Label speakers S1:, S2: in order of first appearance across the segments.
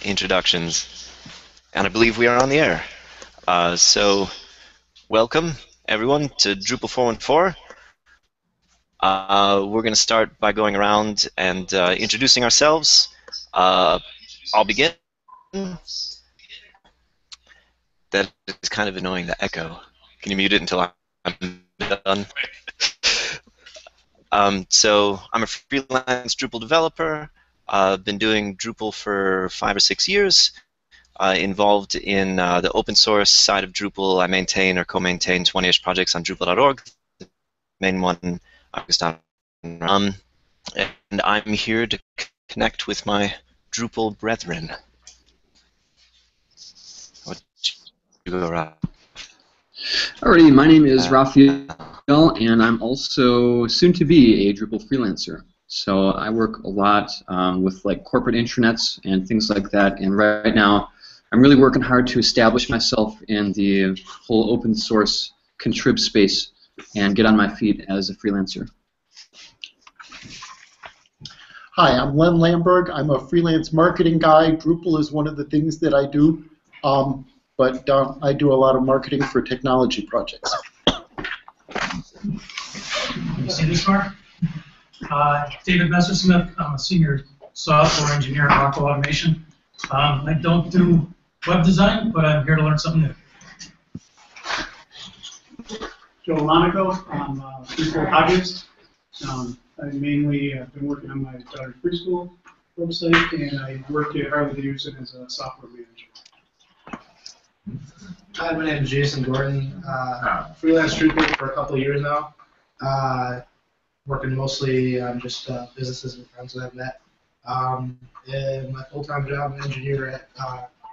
S1: introductions, and I believe we are on the air. So, welcome everyone to Drupal 414. We're going to start by going around and introducing ourselves. I'll begin. That is kind of annoying, the echo. Can you mute it until I'm done? So I'm a freelance Drupal developer. I've been doing Drupal for 5 or 6 years. Involved in the open source side of Drupal. I maintain or co-maintain 20-ish projects on Drupal.org. The main one, and I'm here to connect with my Drupal brethren.
S2: Alrighty, my name is Raphael, and I'm also soon to be a Drupal freelancer. So I work a lot with like corporate intranets and things like that, and right now I'm really working hard to establish myself in the whole open source contrib space and get on my feet as a freelancer.
S3: Hi, I'm Len Lamberg. I'm a freelance marketing guy. Drupal is one of the things that I do, but I do a lot of marketing for technology projects.
S4: You see this, Mark? David Messersmith. I'm a senior software engineer at Rockwell Automation. I don't do web design, but I'm here to learn something new.
S5: Joe Monaco. I'm a preschool hobbyist. I mainly have been working on my daughter's preschool website, and I work at Harley Davidson as a software manager.
S6: Hi, my name is Jason Gordon. Freelance Drupal for a couple of years now. Working mostly on just businesses and friends that I've met. And my full-time job, I'm an engineer at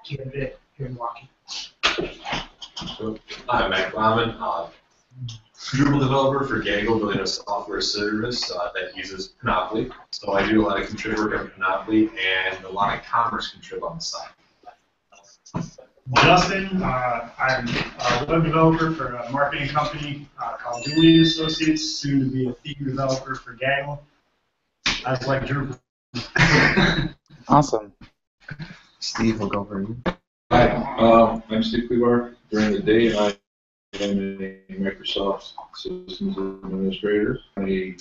S6: TNJ here in Milwaukee.
S7: So, I'm Mac Rahman, Drupal developer for Gaggle, building a software service that uses Panoply. So I do a lot of contrib work on Panoply and a lot of commerce contrib on the side.
S5: Justin, I'm a web developer for a marketing company called Dooley Associates, soon to be a theme developer for Gaggle. I like Drupal.
S8: Awesome.
S2: Steve will go over you.
S9: Hi, I'm Steve Cleavar. During the day, I am a Microsoft Systems Administrator on a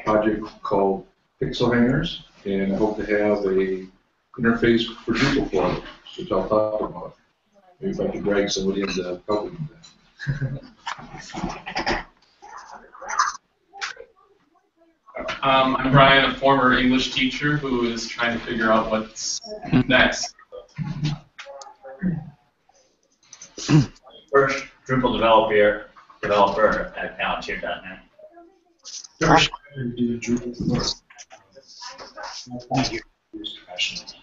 S9: project called Pixel Hangers, and I hope to have a interface for Drupal for it, which I'll talk about. Maybe if I could drag somebody into helping with that.
S10: I'm Brian, a former English teacher who is trying to figure out what's next.
S11: First Drupal developer at Palantir.net.
S3: First, I do Drupal professionally.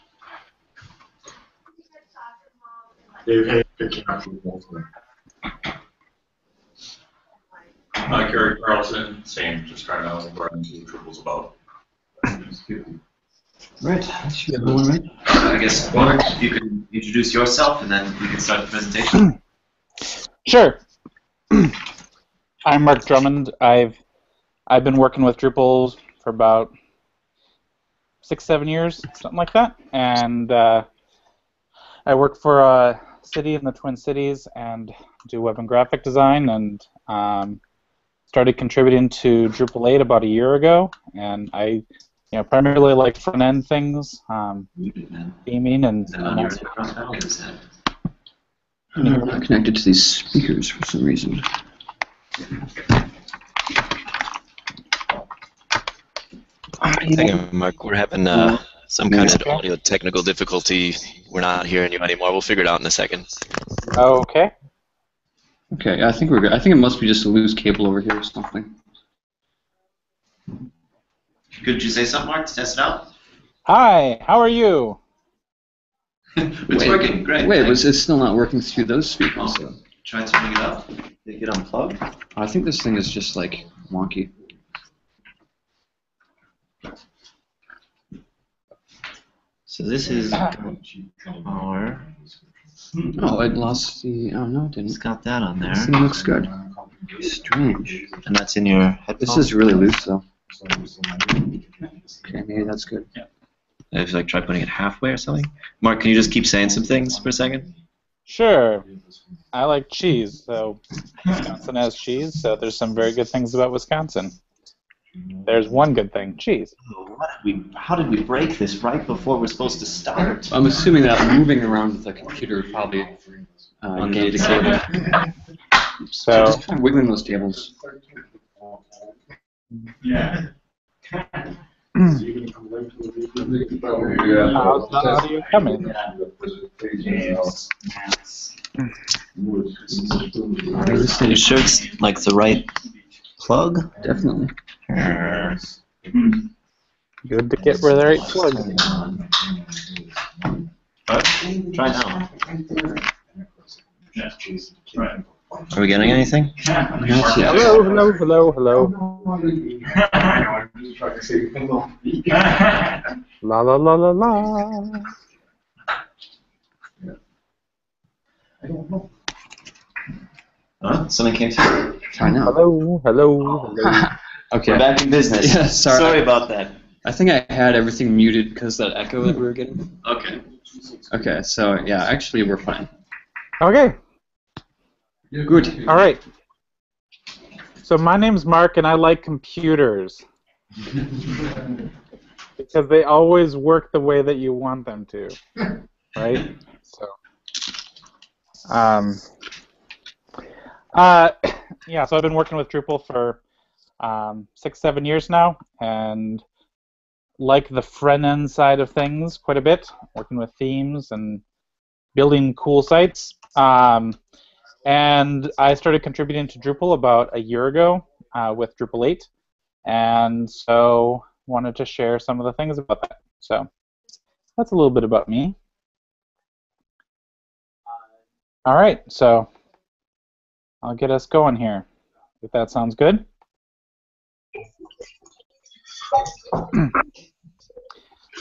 S3: Dave Hay, picking up from both of them.
S12: Gary Carlson, same, just trying to know what Drupal's about.
S2: Right, that should be everyone, right?
S1: I guess, Mark, if you could introduce yourself, and then we can start the presentation.
S8: Sure. I'm Marc Drummond. I've been working with Drupal for about 6-7 years, something like that, and I work for a city in the Twin Cities and do web and graphic design, and started contributing to Drupal 8 about a year ago, and I primarily like front-end things, theming, and
S2: I'm not connected to these speakers for some reason.
S1: Hang on, Mark, we're having some kind of audio technical difficulty. We're not hearing you anymore. We'll figure it out in a second.
S8: Okay.
S2: Okay, I think we're good. I think it must be just a loose cable over here or something.
S1: Could you say something, Mark, to test it out?
S8: Hi, how are you?
S1: It's working, great.
S2: Wait, it's still not working through those speakers. So.
S1: Try turning it up. Did it get unplugged?
S2: I think this thing is just like wonky.
S1: So this is our...
S2: Oh, it lost the... Oh, no, it didn't.
S1: It's got that on there.
S2: This thing looks good. Strange.
S1: And that's in your headphones?
S2: This is really loose, though. Okay, maybe that's good.
S8: Yeah.
S1: If like try putting it halfway or something. Mark, can you just keep saying some things for a second?
S8: Sure. I like cheese, so Wisconsin has cheese, so there's some very good things about Wisconsin. There's one good thing, cheese.
S1: How did we break this right before we're supposed to start?
S2: I'm assuming that moving around the computer probably gave the cable.
S8: So
S2: Just try wiggling those tables.
S11: Yeah.
S8: how's the audio coming?
S1: Are you sure it's like the right plug?
S2: Definitely.
S8: Good to get where the right plug.
S1: Try now.
S11: Yeah. Right.
S1: Are we getting anything?
S8: Hello, hello, hello, hello. La la la la la.
S1: Huh? Something came through.
S2: Try now.
S8: Hello, hello, hello.
S2: Okay.
S1: We're back in business.
S2: Yeah, sorry
S1: about that.
S2: I think I had everything muted because of that echo that we were getting.
S1: Okay.
S2: Okay, so yeah, actually we're fine.
S8: Okay.
S2: Good.
S8: All right. So my name's Mark, and I like computers because they always work the way that you want them to, right? So, yeah. So I've been working with Drupal for 6-7 years now, and like the front end side of things quite a bit, working with themes and building cool sites. And I started contributing to Drupal about a year ago with Drupal 8, and so wanted to share some of the things about that. So that's a little bit about me. All right, so I'll get us going here, if that sounds good. All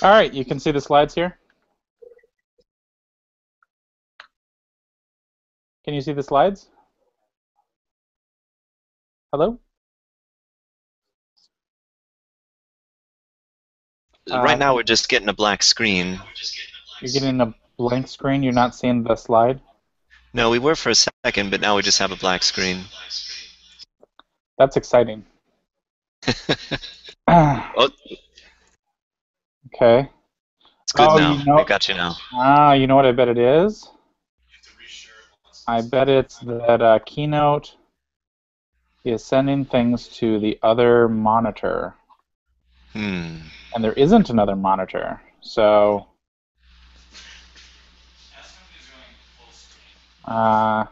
S8: right, you can see the slides here. Can you see the slides? Hello?
S1: Right now we're just getting a black screen.
S8: You're getting a blank screen? You're not seeing the slide?
S1: No, we were for a second, but now we just have a black screen.
S8: That's exciting.
S1: Oh,
S8: Okay.
S1: it's good now.
S8: You know,
S1: I got you now.
S8: you know what I bet it is? I bet it's that Keynote is sending things to the other monitor.
S1: Hmm.
S8: And there isn't another monitor. So, yeah,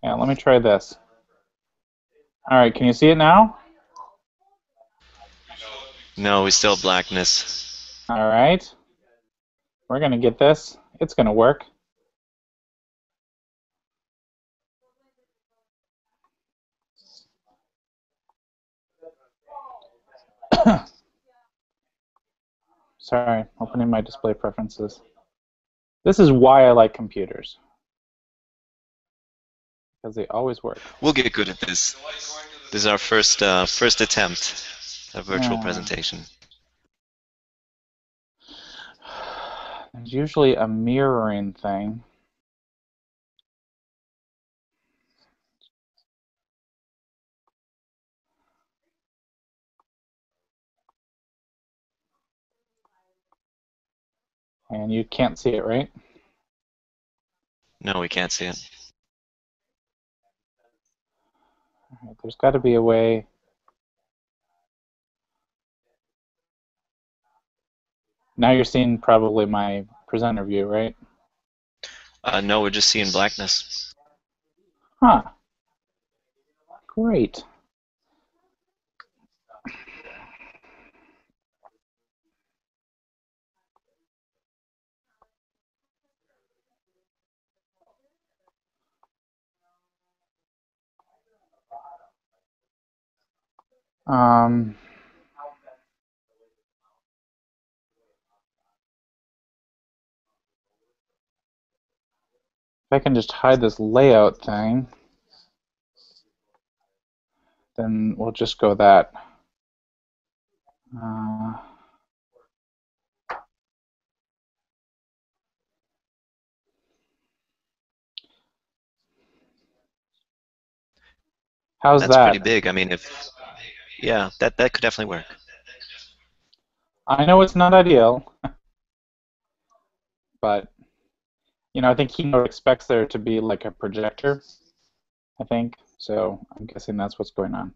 S8: let me try this. All right, can you see it now?
S1: No, we still have blackness.
S8: All right. We're going to get this. It's going to work. Sorry, opening my display preferences. This is why I like computers. Because they always work.
S1: We'll get good at this. This is our first attempt at virtual presentation.
S8: There's usually a mirroring thing. And you can't see it, right?
S1: No, we can't see it.
S8: All right, there's got to be a way. Now you're seeing probably my presenter view, right?
S1: No, we're just seeing blackness.
S8: Huh. Great. If I can just hide this layout thing, then we'll just go that. How's
S1: That's
S8: that?
S1: pretty big. I mean, yeah, that could definitely work.
S8: I know it's not ideal, but I think Keynote expects there to be like a projector, I think. So I'm guessing that's what's going on.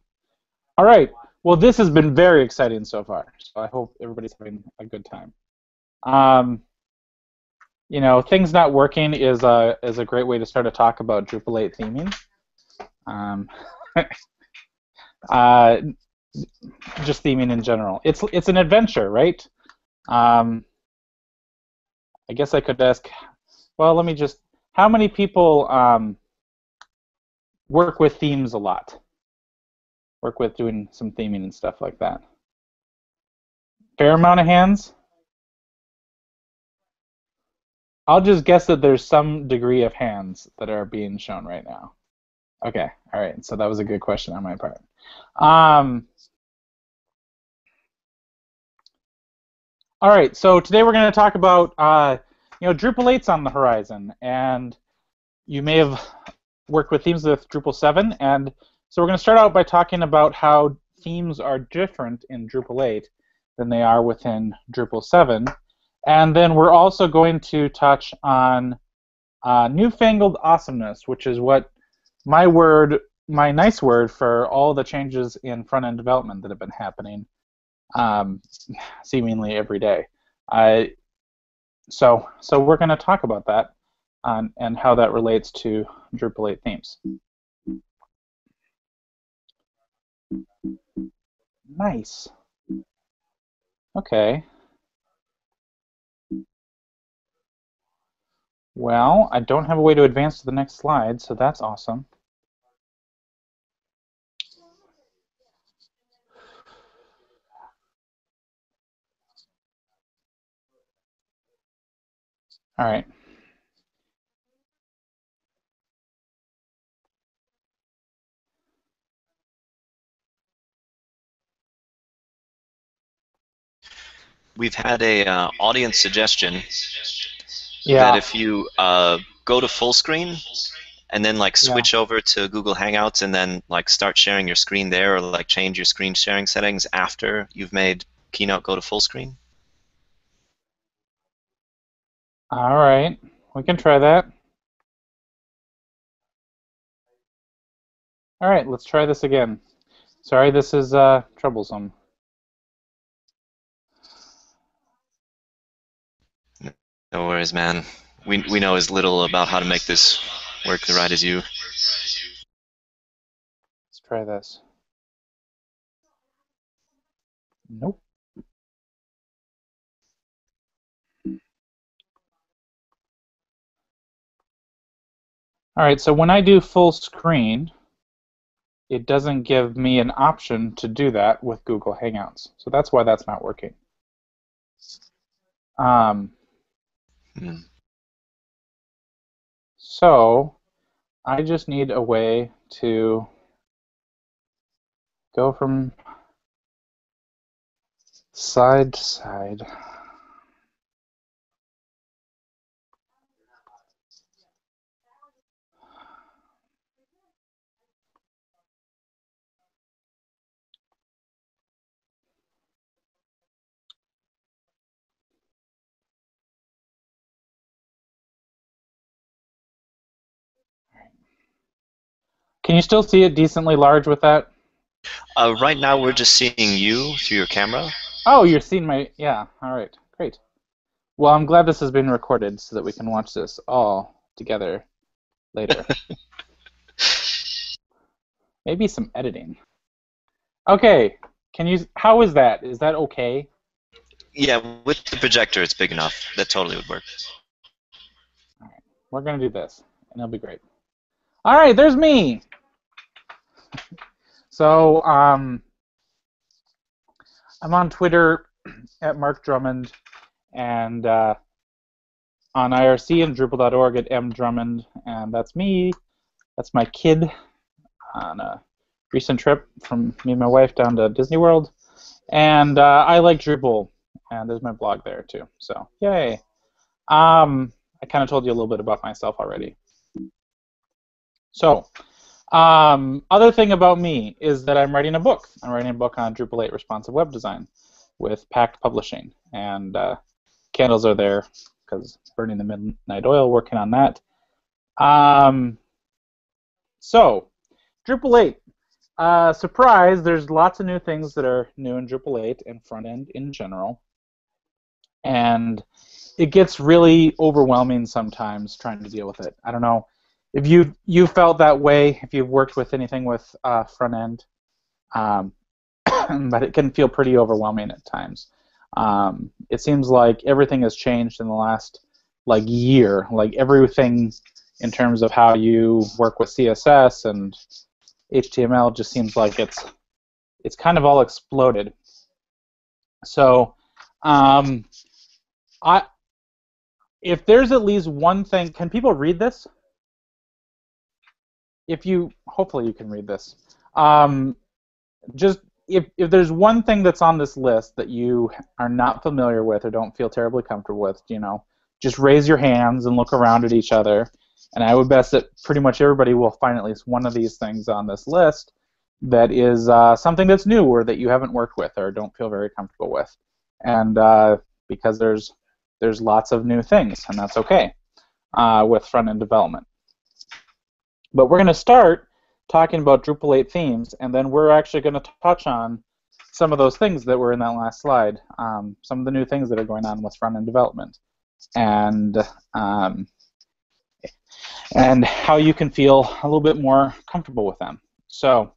S8: All right. Well, this has been very exciting so far. So I hope everybody's having a good time. Things not working is a great way to start a talk about Drupal 8 theming. Just theming in general. It's an adventure, right? I guess I could ask. Well, let me just. How many people work with themes a lot? Work with doing some theming and stuff like that. Fair amount of hands. I'll just guess that there's some degree of hands that are being shown right now. Okay, all right. So that was a good question on my part. All right. So today we're going to talk about Drupal 8's on the horizon, and you may have worked with themes with Drupal 7, and so we're going to start out by talking about how themes are different in Drupal 8 than they are within Drupal 7. And then we're also going to touch on newfangled awesomeness, which is what my nice word for all the changes in front-end development that have been happening seemingly every day. So we're going to talk about that and how that relates to Drupal 8 themes. Nice. Okay. Well, I don't have a way to advance to the next slide, so that's awesome. All right.
S1: We've had a audience suggestion
S8: Yeah.
S1: that if you go to full screen and then like switch over to Google Hangouts and then like start sharing your screen there, or like change your screen sharing settings after you've made Keynote go to full screen.
S8: All right, we can try that. All right, let's try this again. Sorry, this is troublesome.
S1: No worries, man. We know as little about how to make this work the right as you.
S8: Let's try this. Nope. All right, so when I do full screen, it doesn't give me an option to do that with Google Hangouts. So that's why that's not working. So I just need a way to go from side to side. Can you still see it decently large with that?
S1: Right now we're just seeing you through your camera.
S8: Oh, you're seeing my... Yeah, all right, great. Well, I'm glad this has been recorded so that we can watch this all together later. Maybe some editing. Okay, how is that? Is that okay?
S1: Yeah, with the projector it's big enough. That totally would work.
S8: All right, we're going to do this, and it'll be great. All right, there's me. So I'm on Twitter at Marc Drummond, and on IRC and Drupal.org at mdrummond, and that's me. That's my kid on a recent trip from me and my wife down to Disney World, and I like Drupal, and there's my blog there too. So yay! I kind of told you a little bit about myself already. So Other thing about me is that I'm writing a book. I'm writing a book on Drupal 8 responsive web design with Pact Publishing, and candles are there because burning the midnight oil, working on that. So, Drupal 8. Surprise, there's lots of new things that are new in Drupal 8 and front end in general. And it gets really overwhelming sometimes trying to deal with it. I don't know if you felt that way, if you've worked with anything with front end, but it can feel pretty overwhelming at times. It seems like everything has changed in the last year. Like everything in terms of how you work with CSS and HTML just seems like it's kind of all exploded. So if there's at least one thing, can people read this? Hopefully you can read this. Just if there's one thing that's on this list that you are not familiar with or don't feel terribly comfortable with, just raise your hands and look around at each other. And I would bet that pretty much everybody will find at least one of these things on this list that is something that's new or that you haven't worked with or don't feel very comfortable with. And because there's lots of new things, and that's okay with front-end development. But we're going to start talking about Drupal 8 themes, and then we're actually going to touch on some of those things that were in that last slide, some of the new things that are going on with front-end development, and how you can feel a little bit more comfortable with them. So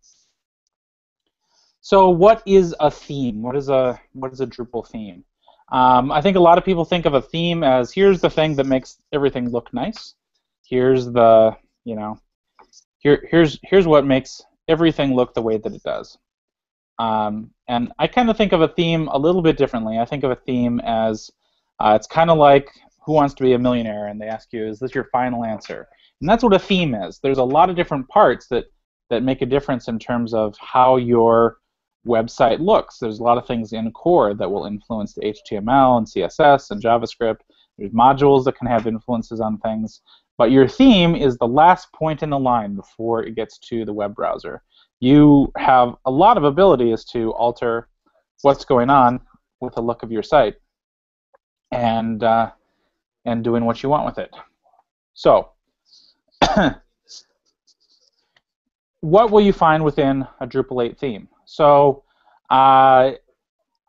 S8: what is a theme? What is a Drupal theme? I think a lot of people think of a theme as here's the thing that makes everything look nice. Here's the here's what makes everything look the way that it does. And I kind of think of a theme a little bit differently. I think of a theme as it's kind of like Who Wants to Be a Millionaire, and they ask you, is this your final answer? And that's what a theme is. There's a lot of different parts that make a difference in terms of how your website looks. There's a lot of things in core that will influence the HTML and CSS and JavaScript. There's modules that can have influences on things. But your theme is the last point in the line before it gets to the web browser. You have a lot of abilities to alter what's going on with the look of your site and doing what you want with it. So, what will you find within a Drupal 8 theme? So, a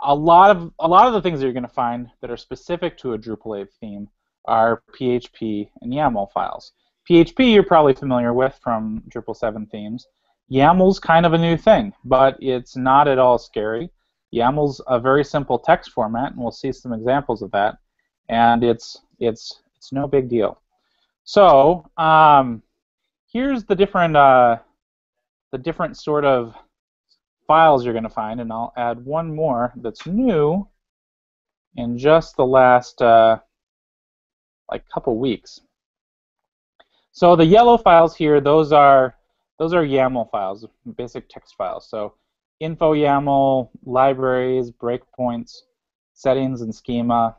S8: lot of the things that you're going to find that are specific to a Drupal 8 theme are PHP and YAML files. PHP you're probably familiar with from Drupal 7 themes. YAML's kind of a new thing, but it's not at all scary. YAML's a very simple text format, and we'll see some examples of that. And it's no big deal. So here's the different sort of files you're going to find, and I'll add one more that's new in just the last couple weeks. So the yellow files here, those are YAML files, basic text files. So info YAML, libraries, breakpoints, settings, and schema.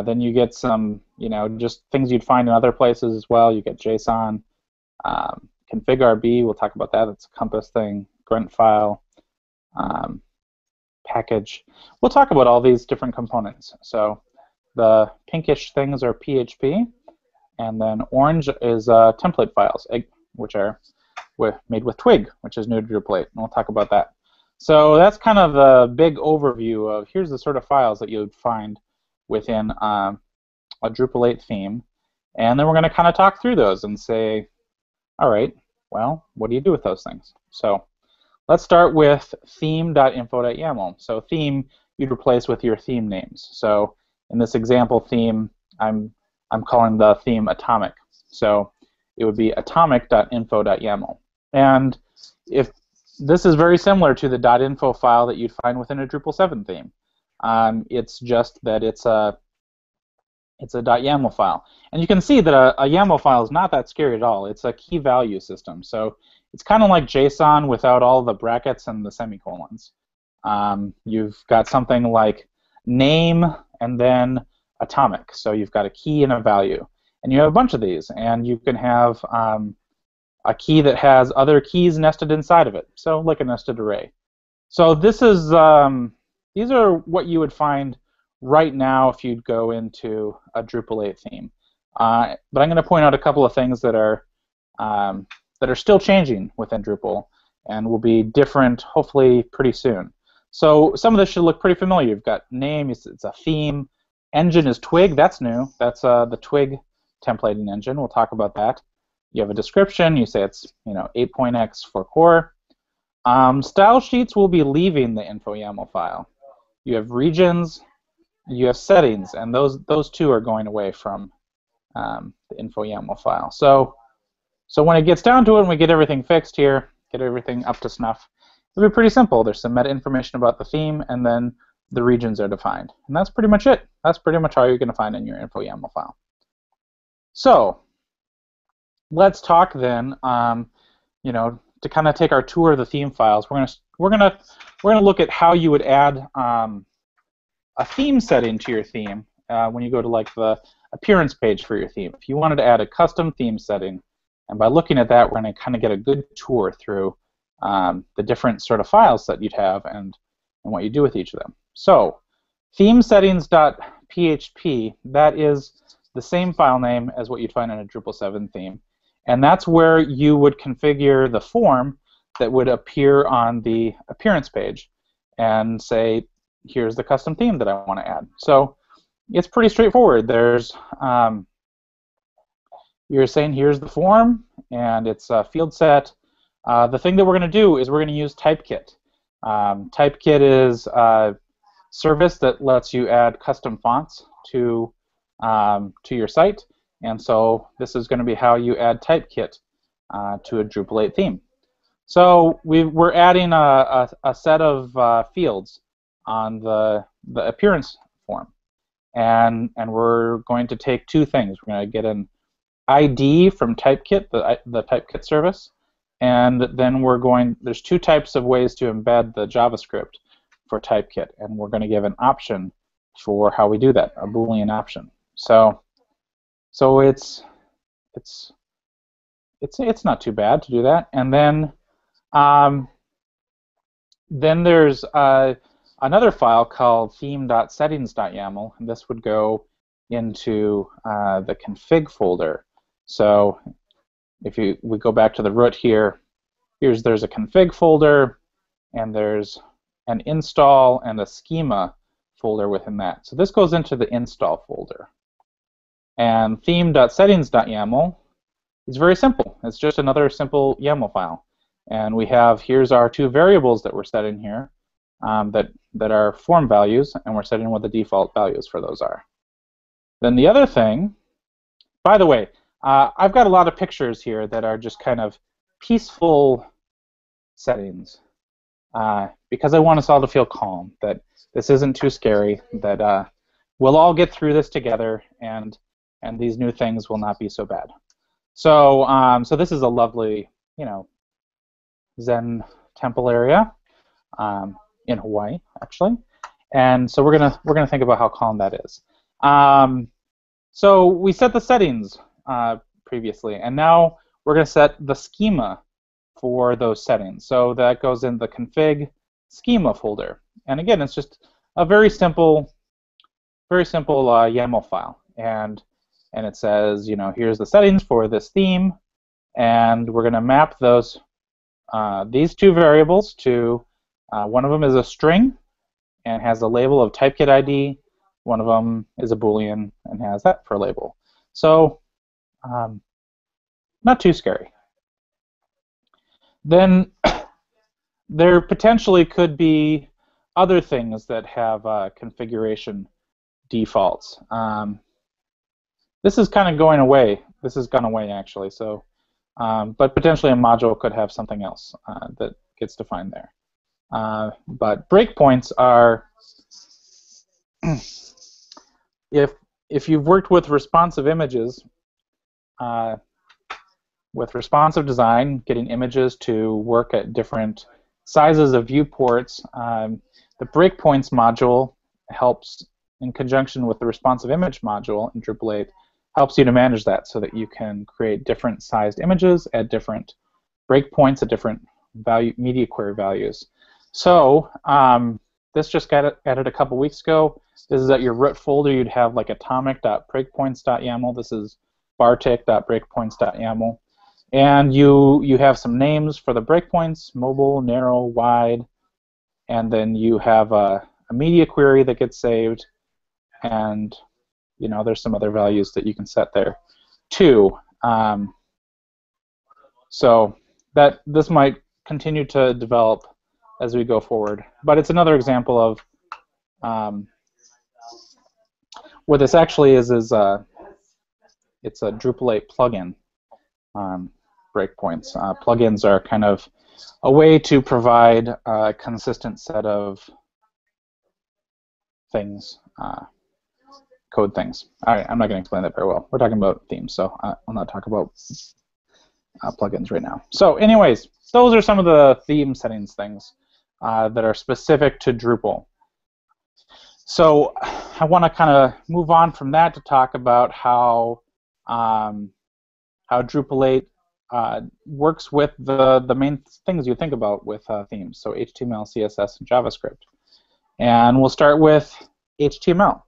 S8: Then you get some, just things you'd find in other places as well. You get JSON, config RB. We'll talk about that. That's a Compass thing. Grunt file, package. We'll talk about all these different components. So the pinkish things are PHP, and then orange is template files, which are made with Twig, which is new to Drupal 8, and we'll talk about that. So that's kind of the big overview of here's the sort of files that you would find within a Drupal 8 theme, and then we're going to kind of talk through those and say, all right, well, what do you do with those things? So let's start with theme.info.yaml. So theme you'd replace with your theme names. So in this example theme, I'm calling the theme Atomic. So it would be atomic.info.yaml. And if this is very similar to the .info file that you'd find within a Drupal 7 theme. It's just that it's a .yaml file. And you can see that a YAML file is not that scary at all. It's a key value system. So it's kind of like JSON without all the brackets and the semicolons. You've got something like name and then atomic. So you've got a key and a value. And you have a bunch of these. And you can have a key that has other keys nested inside of it, so like a nested array. So this is these are what you would find right now if you'd go into a Drupal 8 theme. But I'm going to point out a couple of things that are still changing within Drupal and will be different hopefully pretty soon. So some of this should look pretty familiar. You've got name, it's a theme. Engine is Twig, that's new. That's the Twig templating engine. We'll talk about that. You have a description. You say it's 8.x for core. Style sheets will be leaving the info YAML file. You have regions, you have settings, and those two are going away from the info YAML file. So when it gets down to it and we get everything fixed here, get everything up to snuff, it'll be pretty simple. There's some meta information about the theme, and then the regions are defined. And that's pretty much it. That's pretty much all you're going to find in your info YAML file. So let's talk then, to kind of take our tour of the theme files. We're gonna look at how you would add a theme setting to your theme when you go to like the appearance page for your theme. If you wanted to add a custom theme setting, and by looking at that, we're going to kind of get a good tour through the different sort of files that you'd have and what you do with each of them. So themesettings.php, that is the same file name as what you'd find in a Drupal 7 theme. And that's where you would configure the form that would appear on the appearance page and say, here's the custom theme that I want to add. So it's pretty straightforward. There's you're saying here's the form, and it's a field set. The thing that we're going to do is we're going to use Typekit. Typekit is a service that lets you add custom fonts to your site. And so this is going to be how you add Typekit to a Drupal 8 theme. So we're adding a set of fields on the appearance form. And we're going to take two things. We're going to get an ID from Typekit, the Typekit service, and then there's two types of ways to embed the JavaScript for Typekit, and we're going to give an option for how we do that, a Boolean option. So it's not too bad to do that. And then there's another file called theme.settings.yaml, and this would go into the config folder. So if we go back to the root here, there's a config folder, and there's an install and a schema folder within that. So this goes into the install folder. And theme.settings.yaml is very simple. It's just another simple YAML file. And here's our two variables that we're setting here that are form values, and we're setting what the default values for those are. Then the other thing, by the way, I've got a lot of pictures here that are just kind of peaceful settings because I want us all to feel calm, that this isn't too scary, that we'll all get through this together, and these new things will not be so bad. So this is a lovely, Zen temple area in Hawaii, actually, and so we're gonna think about how calm that is. So we set the settings previously, and now we're gonna set the schema for those settings. So that goes in the config schema folder, and again, it's just a very simple YAML file, and it says, here's the settings for this theme, and we're gonna map these two variables to one of them is a string and has a label of Typekit ID. One of them is a Boolean and has that for a label. So not too scary. Then there potentially could be other things that have configuration defaults. This is kind of going away. This has gone away, actually. So, but potentially a module could have something else that gets defined there. But breakpoints are, if you've worked with responsive images, with responsive design, getting images to work at different sizes of viewports, the breakpoints module helps in conjunction with the responsive image module in Drupal 8 helps you to manage that so that you can create different sized images at different breakpoints at different media query values. So this just got added a couple weeks ago. This is at your root folder. You'd have like atomic.breakpoints.yaml. This is bartik.breakpoints.yaml. And you have some names for the breakpoints: mobile, narrow, wide, and then you have a media query that gets saved, and there's some other values that you can set there too. So this might continue to develop as we go forward, but it's another example of what this actually is it's a Drupal 8 plugin. Breakpoints. Plugins are kind of a way to provide a consistent set of things, code things. All right, I'm not going to explain that very well. We're talking about themes, so I'll not talk about plugins right now. So anyways, those are some of the theme settings things that are specific to Drupal. So I want to kind of move on from that to talk about how Drupal 8 works with the main things you think about with themes, so HTML, CSS, and JavaScript. And we'll start with HTML.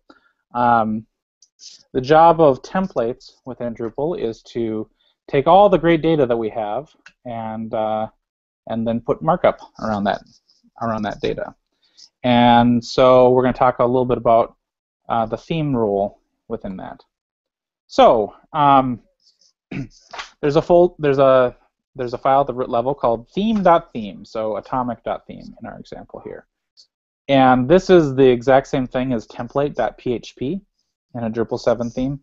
S8: The job of templates within Drupal is to take all the great data that we have and then put markup around that data. And so we're going to talk a little bit about the theme role within that. So there's a file at the root level called theme.theme, so atomic.theme in our example here. And this is the exact same thing as template.php in a Drupal 7 theme.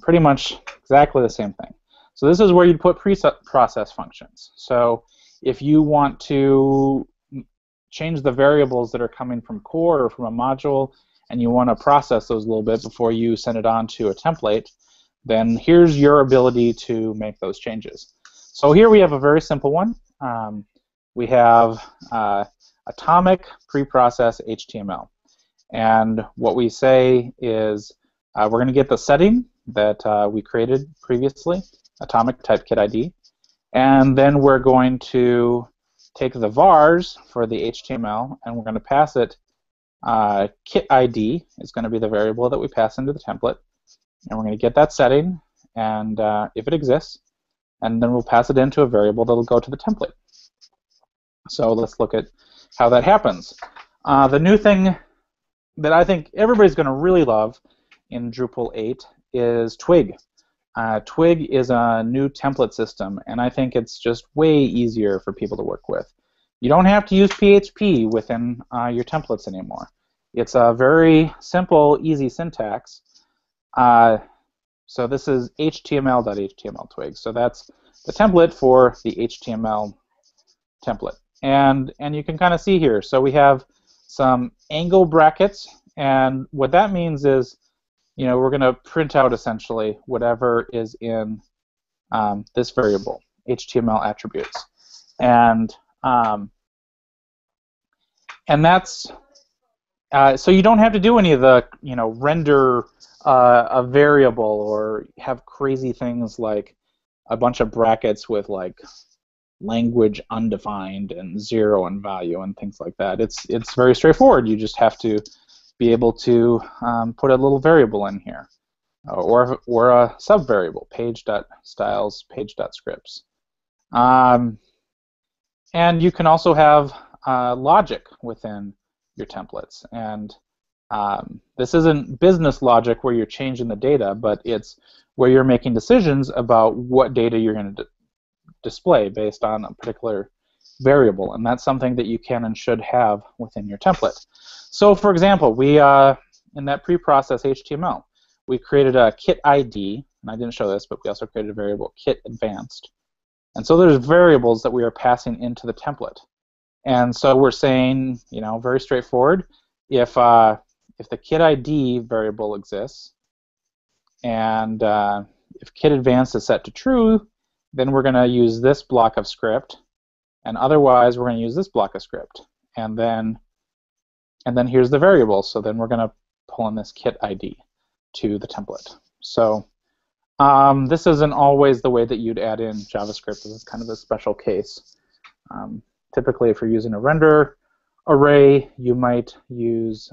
S8: Pretty much exactly the same thing. So this is where you'd put process functions. So if you want to change the variables that are coming from core or from a module, and you want to process those a little bit before you send it on to a template, then here's your ability to make those changes. So here we have a very simple one. We have atomic preprocess HTML. And what we say is we're going to get the setting that we created previously, atomic type kit ID, and then we're going to take the vars for the HTML and we're going to pass it kit ID is going to be the variable that we pass into the template, and we're going to get that setting, and if it exists, and then we'll pass it into a variable that'll go to the template. So let's look at how that happens. The new thing that I think everybody's going to really love in Drupal 8 is Twig. Twig is a new template system, and I think it's just way easier for people to work with. You don't have to use PHP within your templates anymore. It's a very simple, easy syntax. So this is html.html Twig. So that's the template for the HTML template. And you can kind of see here. So we have some angle brackets, and what that means is, we're going to print out essentially whatever is in this variable, HTML attributes, and that's so you don't have to do any of the render a variable or have crazy things like a bunch of brackets with like language undefined and 0 in value and things like that. It's very straightforward. You just have to be able to put a little variable in here, or a subvariable, page.styles, page.scripts. And you can also have logic within your templates. And this isn't business logic where you're changing the data, but it's where you're making decisions about what data you're going to display based on a particular variable, and that's something that you can and should have within your template. So, for example, we in that preprocess HTML, we created a kit ID, and I didn't show this, but we also created a variable kit advanced, and so there's variables that we are passing into the template, and so we're saying, very straightforward, if the kit ID variable exists, and if kit advanced is set to true, then we're going to use this block of script, and otherwise we're going to use this block of script, and then here's the variable. So then we're going to pull in this kit ID to the template. So This isn't always the way that you'd add in JavaScript. This is kind of a special case. Typically, if you're using a render array, you might use,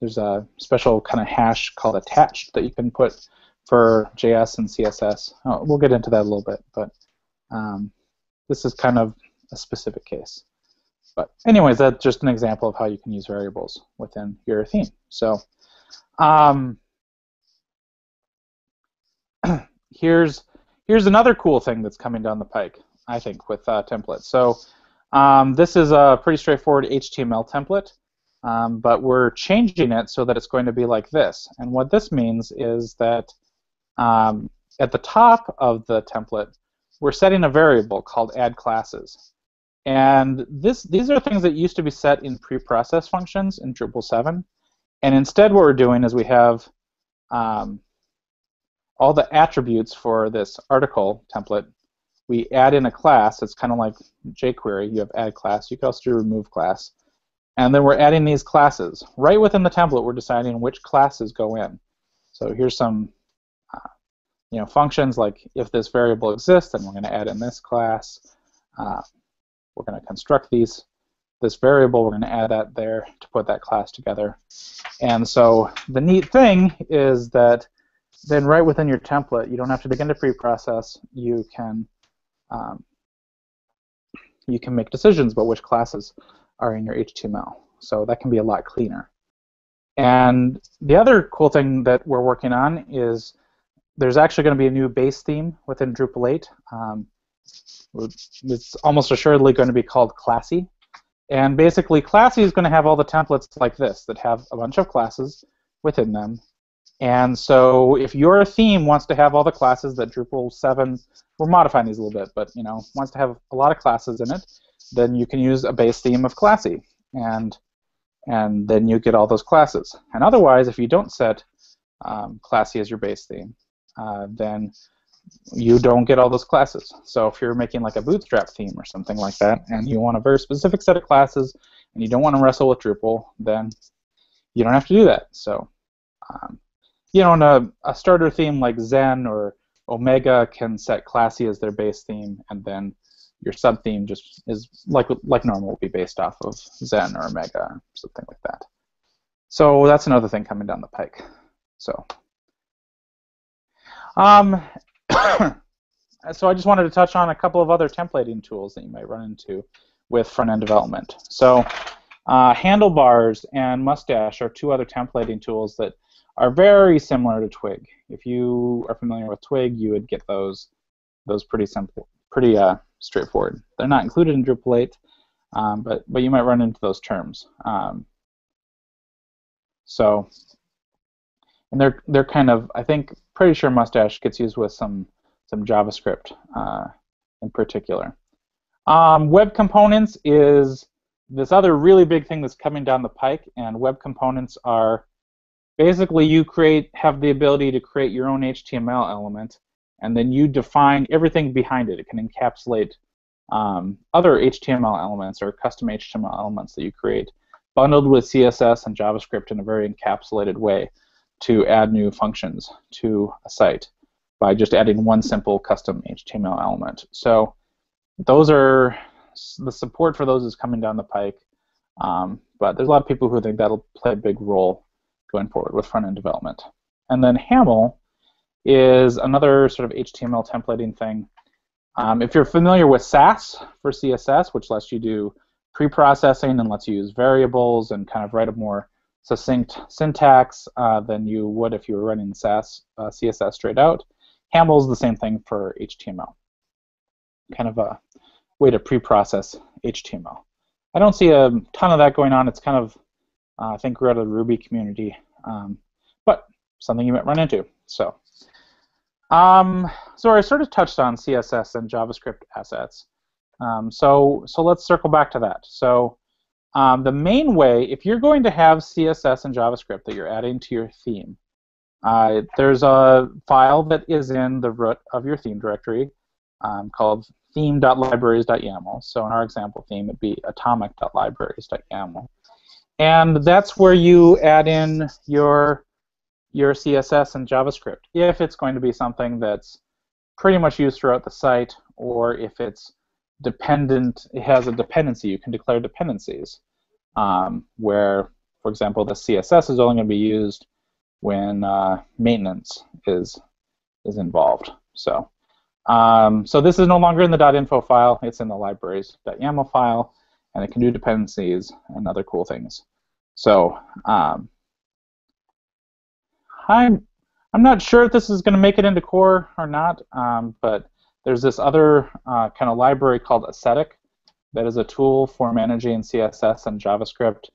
S8: there's a special kind of hash called attached that you can put for JS and CSS. Oh, we'll get into that a little bit, but this is kind of a specific case. But anyways, that's just an example of how you can use variables within your theme. So here's another cool thing that's coming down the pike, I think, with templates. So this is a pretty straightforward HTML template, but we're changing it so that it's going to be like this. And what this means is that at the top of the template, we're setting a variable called add classes. And these are things that used to be set in pre-process functions in Drupal 7. And instead what we're doing is we have all the attributes for this article template. We add in a class. It's kind of like jQuery. You have add class. You can also do remove class. And then we're adding these classes. Right within the template, we're deciding which classes go in. So here's some functions like if this variable exists, then we're going to add in this class. We're going to construct this variable. We're going to add that there to put that class together. And so the neat thing is that then right within your template, you don't have to dig into pre-process. You can make decisions about which classes are in your HTML. So that can be a lot cleaner. And the other cool thing that we're working on is there's actually going to be a new base theme within Drupal 8. It's almost assuredly going to be called Classy. And basically, Classy is going to have all the templates like this that have a bunch of classes within them. And so if your theme wants to have all the classes that Drupal 7, we're modifying these a little bit, but wants to have a lot of classes in it, then you can use a base theme of Classy. And then you get all those classes. And otherwise, if you don't set Classy as your base theme, then you don't get all those classes. So if you're making like a Bootstrap theme or something like that, and you want a very specific set of classes, and you don't want to wrestle with Drupal, then you don't have to do that. So in a starter theme like Zen or Omega can set Classy as their base theme, and then your sub-theme just is like normal, will be based off of Zen or Omega or something like that. So that's another thing coming down the pike. So so I just wanted to touch on a couple of other templating tools that you might run into with front-end development. So handlebars and mustache are two other templating tools that are very similar to Twig. If you are familiar with Twig, you would get those pretty simple, pretty straightforward. They're not included in Drupal 8, but you might run into those terms. And they're kind of, I think, pretty sure mustache gets used with some JavaScript in particular. Web components is this other really big thing that's coming down the pike, and web components are basically you have the ability to create your own HTML element, and then you define everything behind it. It can encapsulate other HTML elements or custom HTML elements that you create, bundled with CSS and JavaScript in a very encapsulated way to add new functions to a site by just adding one simple custom HTML element. So the support for those is coming down the pike, but there's a lot of people who think that'll play a big role going forward with front-end development. And then Haml is another sort of HTML templating thing. If you're familiar with Sass for CSS, which lets you do pre-processing and lets you use variables and kind of write a more succinct syntax than you would if you were running Sass CSS straight out, Haml is the same thing for HTML. Kind of a way to pre-process HTML. I don't see a ton of that going on. It's kind of, I think, we're out of the Ruby community, but something you might run into. So I sort of touched on CSS and JavaScript assets. So let's circle back to that. So the main way, if you're going to have CSS and JavaScript that you're adding to your theme, there's a file that is in the root of your theme directory called theme.libraries.yaml. So in our example theme, it'd be atomic.libraries.yaml. And that's where you add in your your CSS and JavaScript. If it's going to be something that's pretty much used throughout the site, or if it's dependent, it has a dependency, you can declare dependencies, where, for example, the CSS is only going to be used when maintenance is involved. So, so this is no longer in the .info file, it's in the libraries.yaml file, and it can do dependencies and other cool things. So, I'm not sure if this is going to make it into core or not, but there's this other kind of library called Aesthetic that is a tool for managing CSS and JavaScript,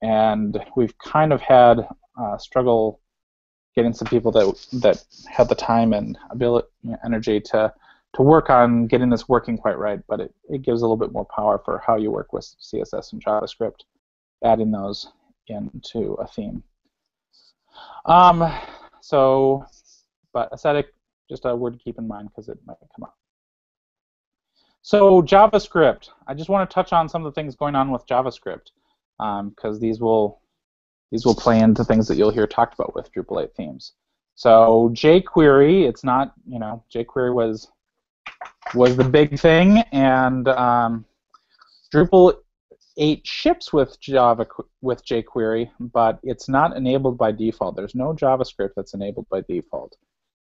S8: and we've kind of had struggle getting some people that have the time and ability, energy to work on getting this working quite right, but it gives a little bit more power for how you work with CSS and JavaScript, adding those into a theme. So, but aesthetic, just a word to keep in mind because it might come up. So JavaScript, I just want to touch on some of the things going on with JavaScript because these will play into things that you'll hear talked about with Drupal 8 themes. So jQuery, it's not, jQuery was the big thing, and Drupal 8 ships with jQuery, but it's not enabled by default. There's no JavaScript that's enabled by default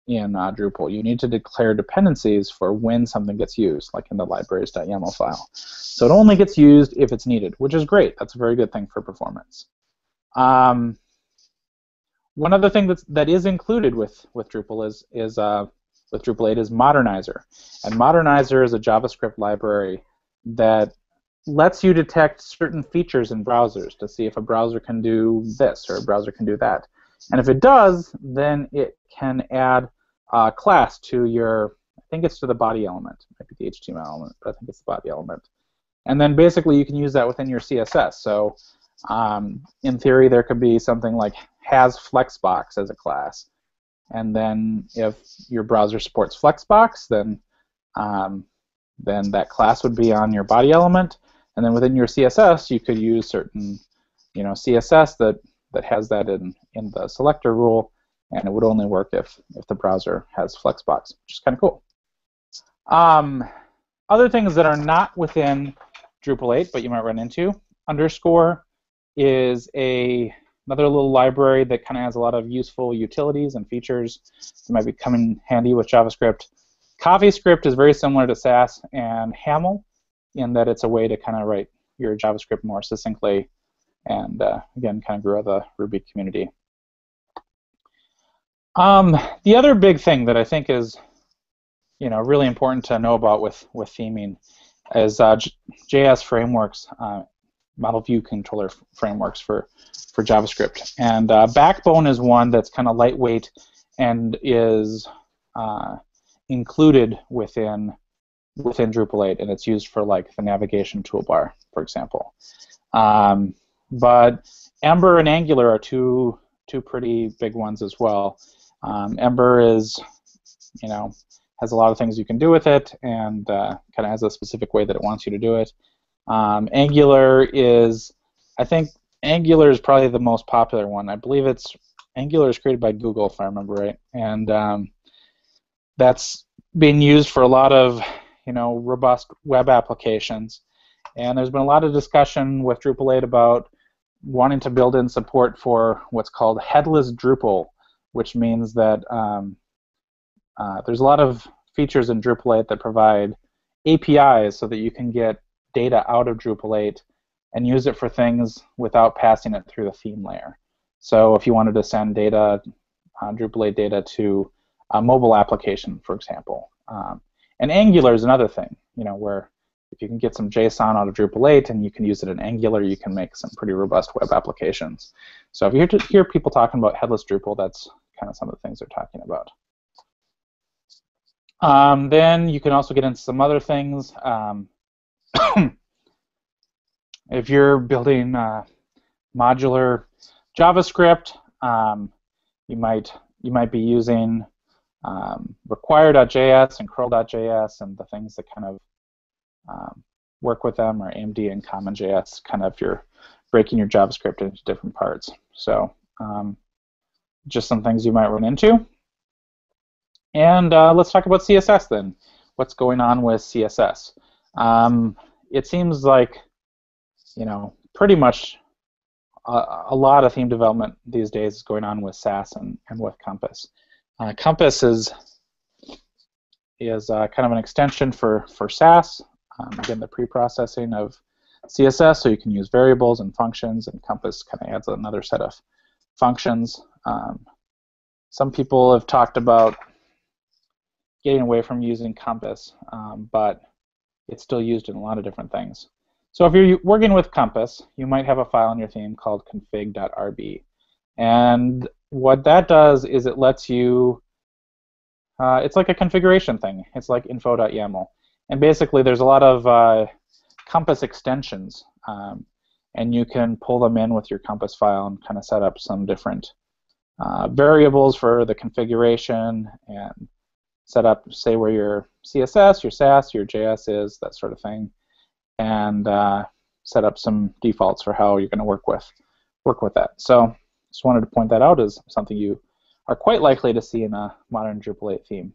S8: in Drupal. You need to declare dependencies for when something gets used, like in the libraries.yaml file. So it only gets used if it's needed, which is great. That's a very good thing for performance. One other thing that is included with Drupal is with Drupal 8 is Modernizer, and Modernizer is a JavaScript library that lets you detect certain features in browsers to see if a browser can do this or a browser can do that. And if it does, then it can add a class to your, I think it's to the body element, it might be the HTML element, but I think it's the body element. And then basically you can use that within your CSS. So in theory, there could be something like has Flexbox as a class. And then if your browser supports Flexbox, then that class would be on your body element. And then within your CSS, you could use certain, CSS that has that in the selector rule, and it would only work if the browser has Flexbox, which is kind of cool. Other things that are not within Drupal 8, but you might run into, underscore is another little library that kind of has a lot of useful utilities and features that might be coming handy with JavaScript. CoffeeScript is very similar to Sass and Haml, in that it's a way to kind of write your JavaScript more succinctly and, again, kind of grow the Ruby community. The other big thing that I think is, really important to know about with theming is JS frameworks, model view controller frameworks for JavaScript. And Backbone is one that's kind of lightweight and is included within Drupal 8, and it's used for like the navigation toolbar, for example. But Ember and Angular are two pretty big ones as well. Ember is, has a lot of things you can do with it, and kind of has a specific way that it wants you to do it. Angular is, I think Angular is probably the most popular one. I believe Angular is created by Google, if I remember right, and that's being used for a lot of robust web applications. And there's been a lot of discussion with Drupal 8 about wanting to build in support for what's called headless Drupal, which means that there's a lot of features in Drupal 8 that provide APIs so that you can get data out of Drupal 8 and use it for things without passing it through the theme layer. So if you wanted to send data, Drupal 8 data to a mobile application, for example. And Angular is another thing, where if you can get some JSON out of Drupal 8 and you can use it in Angular, you can make some pretty robust web applications. So if you hear people talking about headless Drupal, that's kind of some of the things they're talking about. Then you can also get into some other things. If you're building modular JavaScript, you might be using require.js and curl.js and the things that kind of work with them, or AMD and CommonJS, kind of if you're breaking your JavaScript into different parts. So just some things you might run into. And let's talk about CSS then. What's going on with CSS? It seems like, pretty much a lot of theme development these days is going on with Sass and with Compass. Compass is kind of an extension for Sass. Again, the pre-processing of CSS, so you can use variables and functions, and Compass kind of adds another set of functions. Some people have talked about getting away from using Compass, but it's still used in a lot of different things. So if you're working with Compass, you might have a file in your theme called config.rb. And what that does is it lets you, it's like a configuration thing. It's like info.yaml. And basically there's a lot of Compass extensions, and you can pull them in with your Compass file and kind of set up some different variables for the configuration and set up, say, where your CSS, your Sass, your JS is, that sort of thing, and set up some defaults for how you're going to work with that. So just wanted to point that out as something you are quite likely to see in a modern Drupal 8 theme.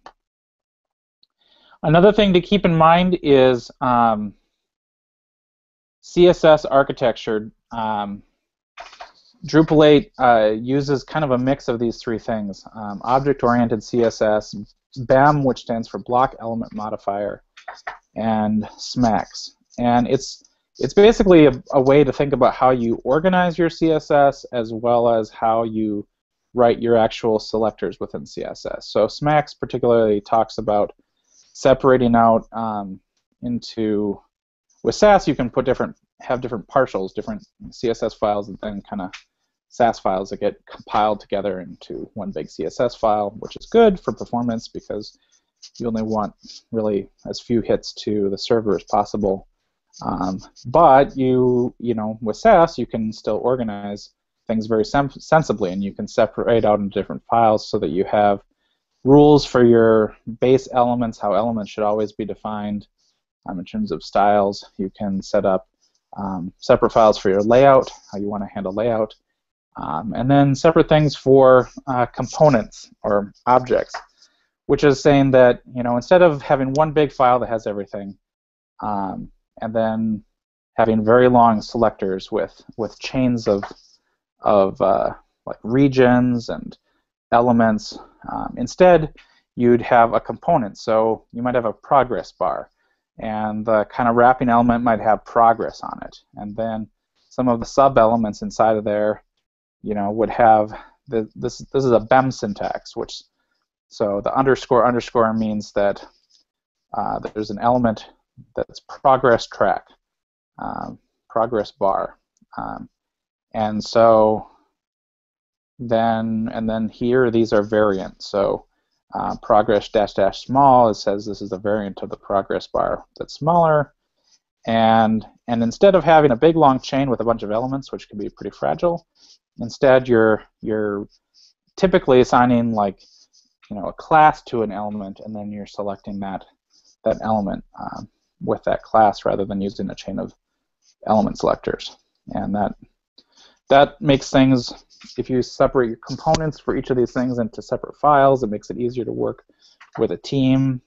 S8: Another thing to keep in mind is CSS architecture. Drupal 8 uses kind of a mix of these three things: object-oriented CSS, BEM, which stands for Block Element Modifier, and SMAX. And it's basically a way to think about how you organize your CSS as well as how you write your actual selectors within CSS. So SMAX particularly talks about separating out into, with Sass you can have different partials, different CSS files, and then kind of Sass files that get compiled together into one big CSS file, which is good for performance because you only want really as few hits to the server as possible. But with Sass you can still organize things very sensibly, and you can separate out into different files so that you have rules for your base elements, how elements should always be defined. In terms of styles, you can set up separate files for your layout, how you want to handle layout, and then separate things for components or objects, which is saying that instead of having one big file that has everything, and then having very long selectors with chains of like regions and elements, instead you'd have a component. So you might have a progress bar, and the kind of wrapping element might have progress on it, and then some of the sub-elements inside of there, would have this is a BEM syntax, so the underscore means that there's an element that's progress track, progress bar, and so then here these are variants. So progress -- small, it says this is a variant of the progress bar that's smaller, and instead of having a big long chain with a bunch of elements, which can be pretty fragile, instead you're typically assigning like a class to an element, and then you're selecting that element with that class rather than using a chain of element selectors. And that makes things, if you separate your components for each of these things into separate files, it makes it easier to work with a team.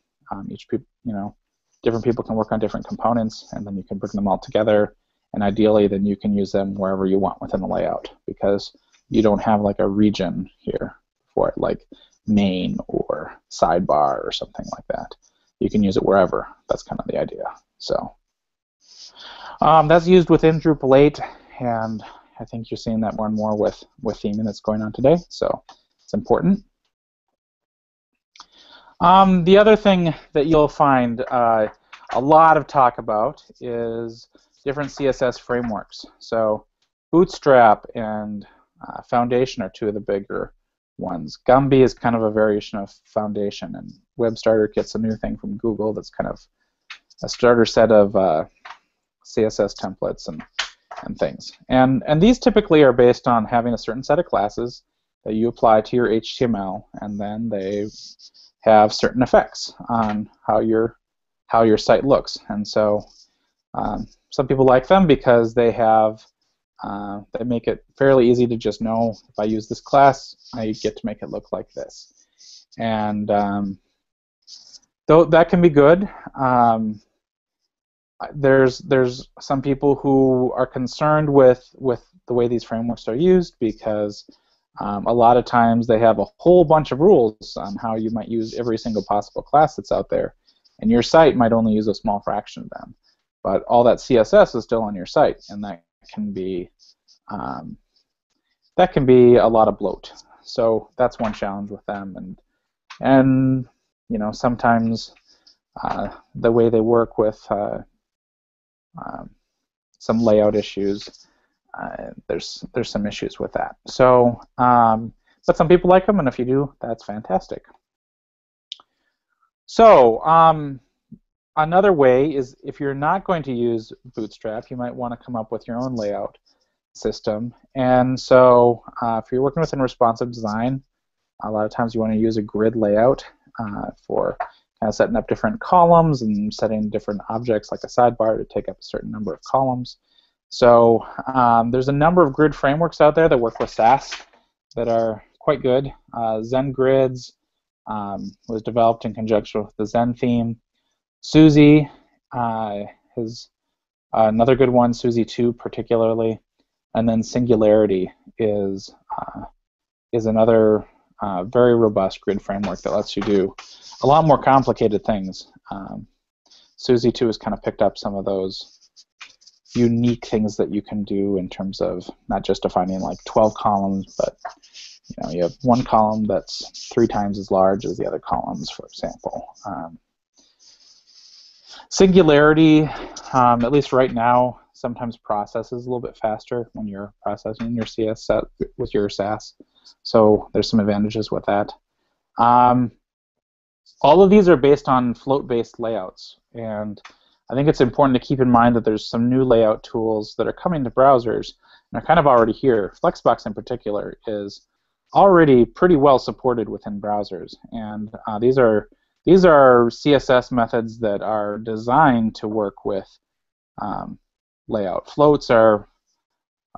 S8: Different people can work on different components, and then you can bring them all together, and ideally then you can use them wherever you want within the layout, because you don't have like a region here for it, like main or sidebar or something like that. You can use it wherever. That's kind of the idea. So that's used within Drupal 8, and I think you're seeing that more and more with theming that's going on today, so it's important. The other thing that you'll find a lot of talk about is different CSS frameworks. So Bootstrap and Foundation are two of the bigger ones. Gumby is kind of a variation of Foundation, and WebStarter gets a new thing from Google that's kind of a starter set of CSS templates and things. And these typically are based on having a certain set of classes that you apply to your HTML, and then they have certain effects on how your site looks. And so some people like them because they have They make it fairly easy to just know if I use this class, I get to make it look like this. And though that can be good, there's some people who are concerned with the way these frameworks are used because a lot of times they have a whole bunch of rules on how you might use every single possible class that's out there, and your site might only use a small fraction of them. But all that CSS is still on your site, and that can be a lot of bloat. So that's one challenge with them, and you know, sometimes the way they work with some layout issues, there's some issues with that. So, but some people like them, and if you do, that's fantastic. So, another way is if you're not going to use Bootstrap, you might want to come up with your own layout system. And so, if you're working with responsive design, a lot of times you want to use a grid layout for kind of setting up different columns and setting different objects like a sidebar to take up a certain number of columns. So there's a number of grid frameworks out there that work with Sass that are quite good. Zen Grids was developed in conjunction with the Zen theme. Suzy is another good one, Suzy 2 particularly. And then Singularity is another very robust grid framework that lets you do a lot more complicated things. Suzy 2 has kind of picked up some of those unique things that you can do in terms of not just defining like 12 columns, but you have one column that's 3 times as large as the other columns, for example. Singularity, at least right now, sometimes processes a little bit faster when you're processing your CSS with your Sass. So there's some advantages with that. All of these are based on float-based layouts, and I think it's important to keep in mind that there's some new layout tools that are coming to browsers and are kind of already here. Flexbox in particular is already pretty well supported within browsers, and these are CSS methods that are designed to work with layout. Floats are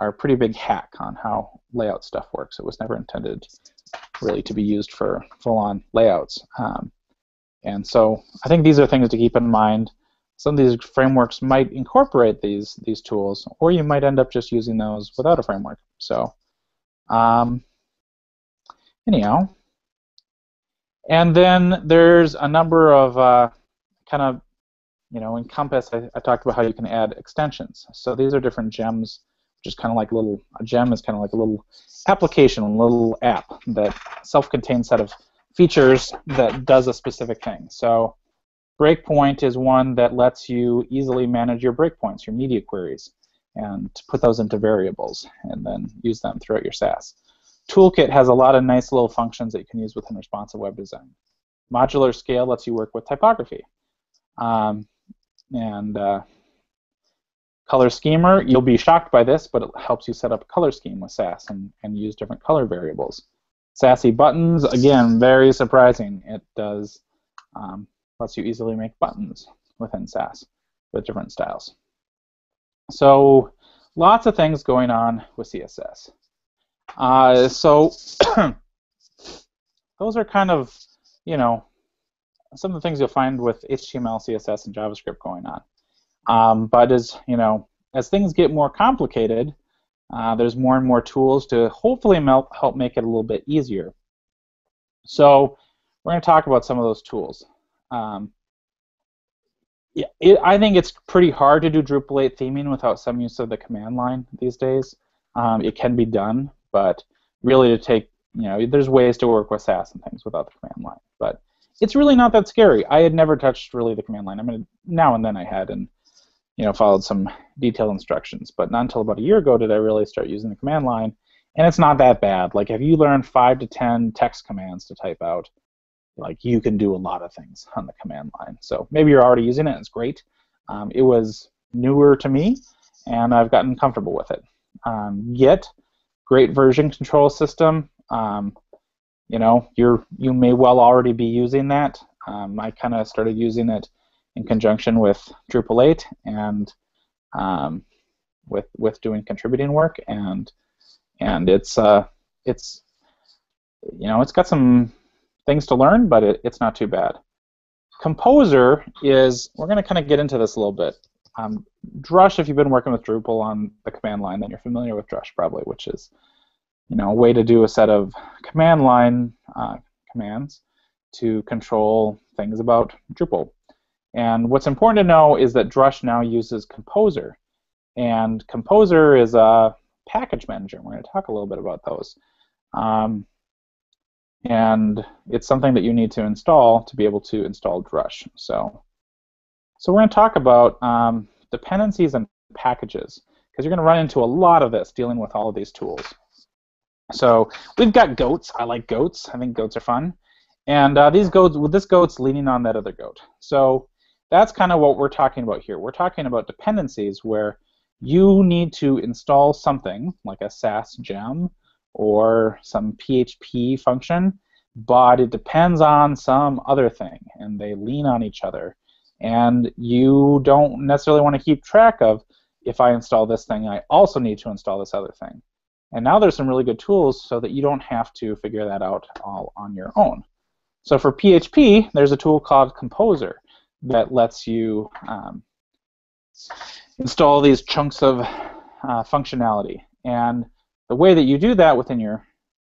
S8: a pretty big hack on how layout stuff works. It was never intended really to be used for full-on layouts. And so I think these are things to keep in mind. Some of these frameworks might incorporate these tools, or you might end up just using those without a framework. So anyhow, and then there's a number of kind of, in Compass, I talked about how you can add extensions. So these are different gems, which is kind of like a gem is kind of like a little application, a little app that self-contained set of features that does a specific thing. So Breakpoint is one that lets you easily manage your breakpoints, your media queries, and put those into variables and then use them throughout your Sass. Toolkit has a lot of nice little functions that you can use within responsive web design. Modular Scale lets you work with typography. Color Schemer, you'll be shocked by this, but it helps you set up a color scheme with Sass and use different color variables. Sassy Buttons, again, very surprising. It does lets you easily make buttons within Sass with different styles. So lots of things going on with CSS. So those are kind of, some of the things you'll find with HTML, CSS, and JavaScript going on. But as things get more complicated, there's more and more tools to hopefully help make it a little bit easier. So we're going to talk about some of those tools. I think it's pretty hard to do Drupal 8 theming without some use of the command line these days. It can be done, but really to take, there's ways to work with Sass and things without the command line. But it's really not that scary. I had never touched really the command line. I mean, now and then I had, and followed some detailed instructions, but not until about a year ago did I really start using the command line, and it's not that bad. Like, if you learn 5 to 10 text commands to type out, like, you can do a lot of things on the command line. So maybe you're already using it, it's great. It was newer to me, and I've gotten comfortable with it. Git, great version control system. You may well already be using that. I kind of started using it in conjunction with Drupal 8, and with doing contributing work, and it's it's got some things to learn, but it's not too bad. Composer is, we're going to kind of get into this a little bit. Drush, if you've been working with Drupal on the command line, then you're familiar with Drush probably, which is a way to do a set of command line commands to control things about Drupal. And what's important to know is that Drush now uses Composer. And Composer is a package manager. We're going to talk a little bit about those. And it's something that you need to install to be able to install Drush. So we're going to talk about dependencies and packages, because you're going to run into a lot of this dealing with all of these tools. So we've got goats. I like goats. I think goats are fun. And these goats, well, this goat's leaning on that other goat. So that's kind of what we're talking about here. We're talking about dependencies where you need to install something like a Sass gem or some PHP function, but it depends on some other thing, and they lean on each other. And you don't necessarily want to keep track of, if I install this thing, I also need to install this other thing. And now there's some really good tools so that you don't have to figure that out all on your own. So for PHP, there's a tool called Composer that lets you install these chunks of functionality. And the way that you do that within your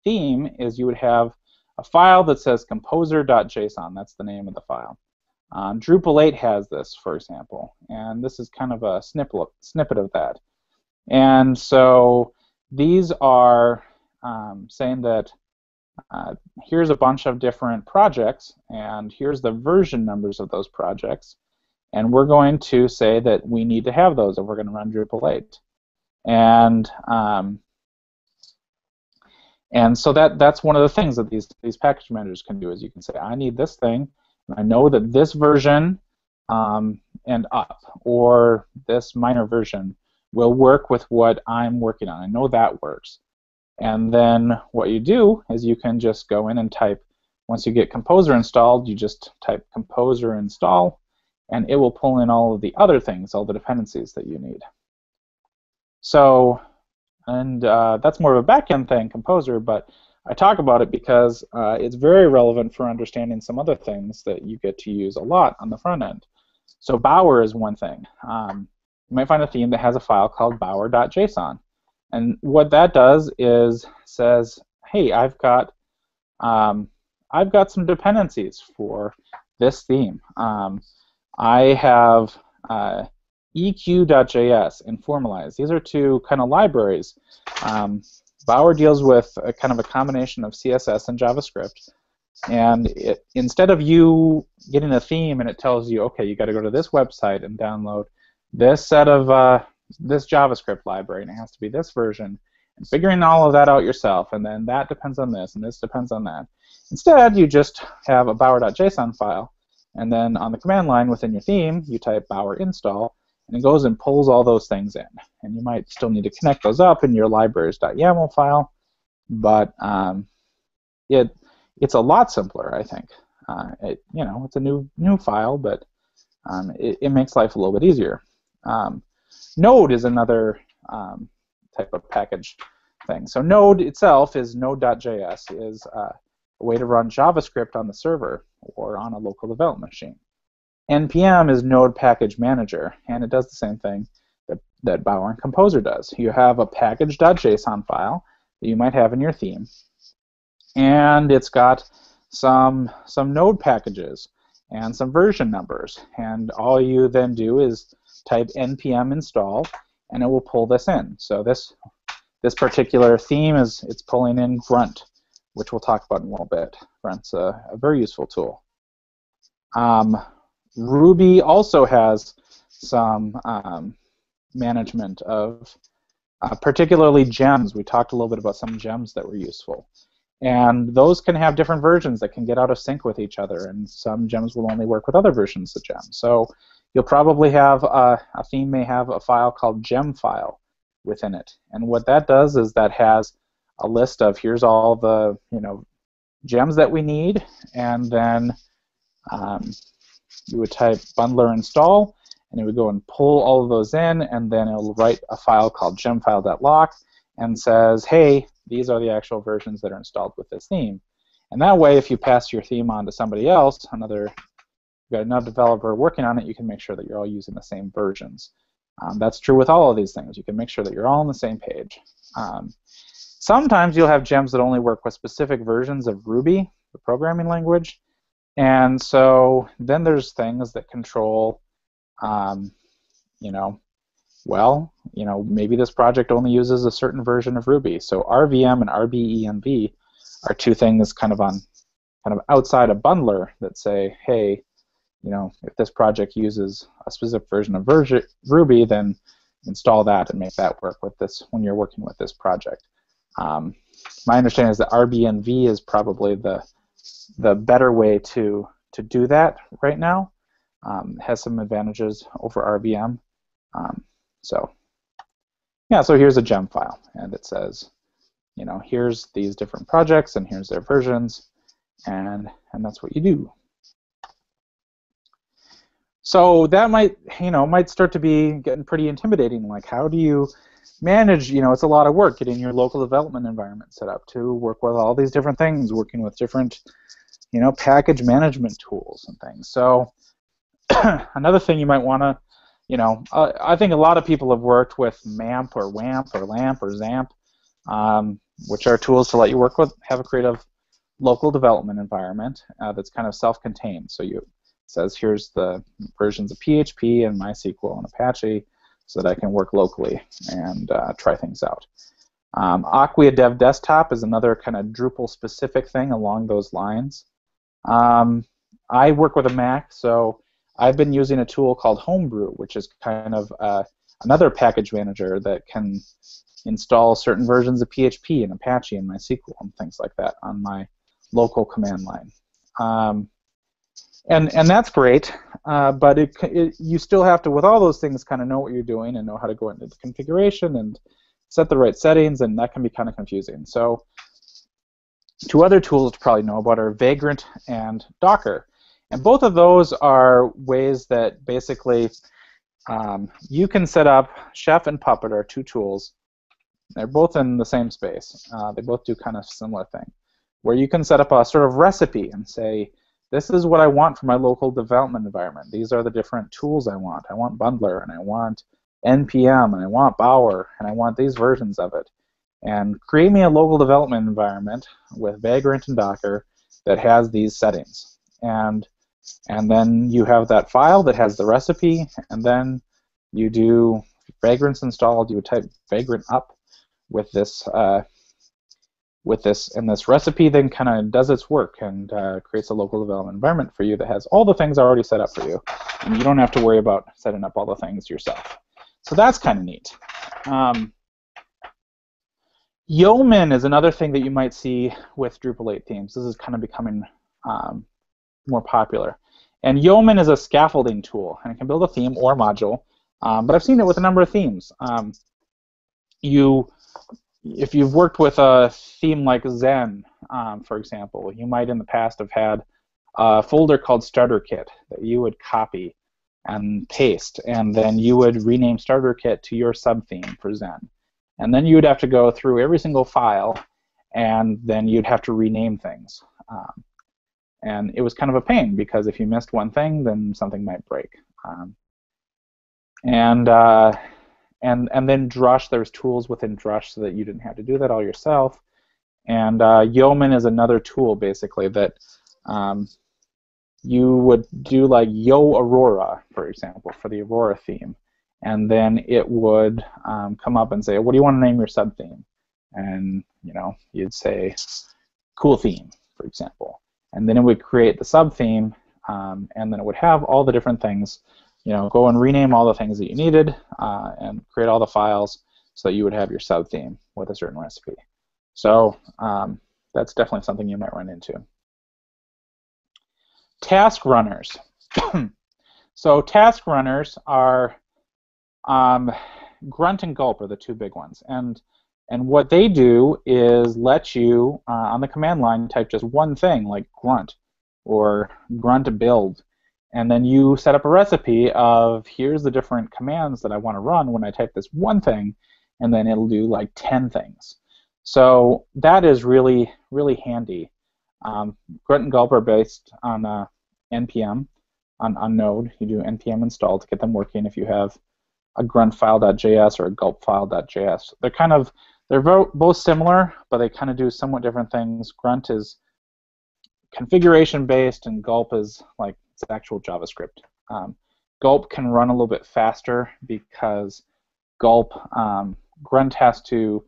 S8: theme is you would have a file that says composer.json. That's the name of the file. Drupal 8 has this, for example, and this is kind of a snippet of that. And so these are saying that here's a bunch of different projects, and here's the version numbers of those projects, and we're going to say that we need to have those if we're going to run Drupal 8. And so that's one of the things that these package managers can do, is you can say, I need this thing, and I know that this version and up, or this minor version, will work with what I'm working on. I know that works. And then what you do is you can just go in and type, once you get Composer installed, you just type Composer install, and it will pull in all of the other things, all the dependencies that you need. So, and that's more of a back-end thing, Composer, but I talk about it because it's very relevant for understanding some other things that you get to use a lot on the front end. So Bower is one thing. You might find a theme that has a file called bower.json. And what that does is says, hey, I've got some dependencies for this theme. I have eq.js and formalize. These are two kind of libraries. Bower deals with a kind of a combination of CSS and JavaScript. And instead of you getting a theme and it tells you, okay, you got to go to this website and download this set of this JavaScript library, and it has to be this version, and figuring all of that out yourself, and then that depends on this, and this depends on that. Instead, you just have a bower.json file, and then on the command line within your theme, you type bower install, and it goes and pulls all those things in. And you might still need to connect those up in your libraries.yaml file, but it's a lot simpler, I think. It's a new file, but it makes life a little bit easier. Node is another type of package thing. So Node itself is node.js, is a way to run JavaScript on the server or on a local development machine. NPM is Node Package Manager, and it does the same thing that Bower and Composer does. You have a package.json file that you might have in your theme, and it's got some Node packages and some version numbers, and all you then do is type npm install, and it will pull this in. So this particular theme it's pulling in Grunt, which we'll talk about in a little bit. Grunt's a very useful tool. Ruby also has some management of particularly gems. We talked a little bit about some gems that were useful. And those can have different versions that can get out of sync with each other, and some gems will only work with other versions of gems. So you'll probably have a theme may have a file called gem file within it. And what that does is that has a list of here's all the gems that we need, and then you would type bundler install, and it would go and pull all of those in, and then it'll write a file called gemfile.lock and says, hey, these are the actual versions that are installed with this theme. And that way, if you pass your theme on to somebody else, you've got another developer working on it, you can make sure that you're all using the same versions. That's true with all of these things. You can make sure that you're all on the same page. Sometimes you'll have gems that only work with specific versions of Ruby, the programming language. And so then there's things that control, maybe this project only uses a certain version of Ruby. So RVM and RBEMV are two things kind of outside a bundler that say, hey, if this project uses a specific version of Ruby, then install that and make that work with this when you're working with this project. My understanding is that RBNV is probably the better way to do that right now. It has some advantages over RVM. So here's a gem file, and it says, here's these different projects, and here's their versions, and that's what you do. So that might start to be getting pretty intimidating. Like, how do you manage? It's a lot of work getting your local development environment set up to work with all these different things, working with different, package management tools and things. So another thing you might want to, I think a lot of people have worked with MAMP or WAMP or LAMP or XAMPP, which are tools to let you have a creative local development environment that's kind of self-contained. So it says here's the versions of PHP and MySQL and Apache so that I can work locally and try things out. Acquia Dev Desktop is another kind of Drupal-specific thing along those lines. I work with a Mac, so I've been using a tool called Homebrew, which is kind of another package manager that can install certain versions of PHP and Apache and MySQL and things like that on my local command line. And that's great, but you still have to, with all those things, kind of know what you're doing and know how to go into the configuration and set the right settings, and that can be kind of confusing. So two other tools to probably know about are Vagrant and Docker. And both of those are ways that basically you can set up. Chef and Puppet are two tools. They're both in the same space. They both do kind of similar thing, where you can set up a sort of recipe and say, this is what I want for my local development environment. These are the different tools I want. I want Bundler, and I want NPM, and I want Bower, and I want these versions of it. And create me a local development environment with Vagrant and Docker that has these settings. And then you have that file that has the recipe, and then you do Vagrant's installed. You would type Vagrant up with this, and this recipe then kind of does its work and creates a local development environment for you that has all the things already set up for you, and you don't have to worry about setting up all the things yourself. So that's kind of neat. Yeoman is another thing that you might see with Drupal 8 themes. This is kind of becoming more popular. And Yeoman is a scaffolding tool, and it can build a theme or module, but I've seen it with a number of themes. If you've worked with a theme like Zen, for example, you might in the past have had a folder called Starter Kit that you would copy and paste, and then you would rename Starter Kit to your subtheme for Zen. And then you would have to go through every single file, and then you'd have to rename things. And it was kind of a pain, because if you missed one thing, then something might break. And then Drush, there's tools within Drush so that you didn't have to do that all yourself. And Yeoman is another tool, basically, that you would do like Yo Aurora, for example, for the Aurora theme. And then it would come up and say, what do you want to name your subtheme? And you'd say Cool Theme, for example. And then it would create the subtheme, and then it would have all the different things. Go and rename all the things that you needed, and create all the files so that you would have your subtheme with a certain recipe. So that's definitely something you might run into. Task runners. So task runners are Grunt and Gulp are the two big ones, and what they do is let you on the command line type just one thing like grunt or grunt build, And then you set up a recipe of here's the different commands that I want to run when I type this one thing, and then it'll do like 10 things. So that is really, really handy. Grunt and Gulp are based on NPM, on Node. You do npm install to get them working if you have a grunt file.js or a gulp file.js. They're both similar, but they kind of do somewhat different things. Grunt is configuration based, and Gulp is like it's actual JavaScript. Gulp can run a little bit faster because Grunt has to,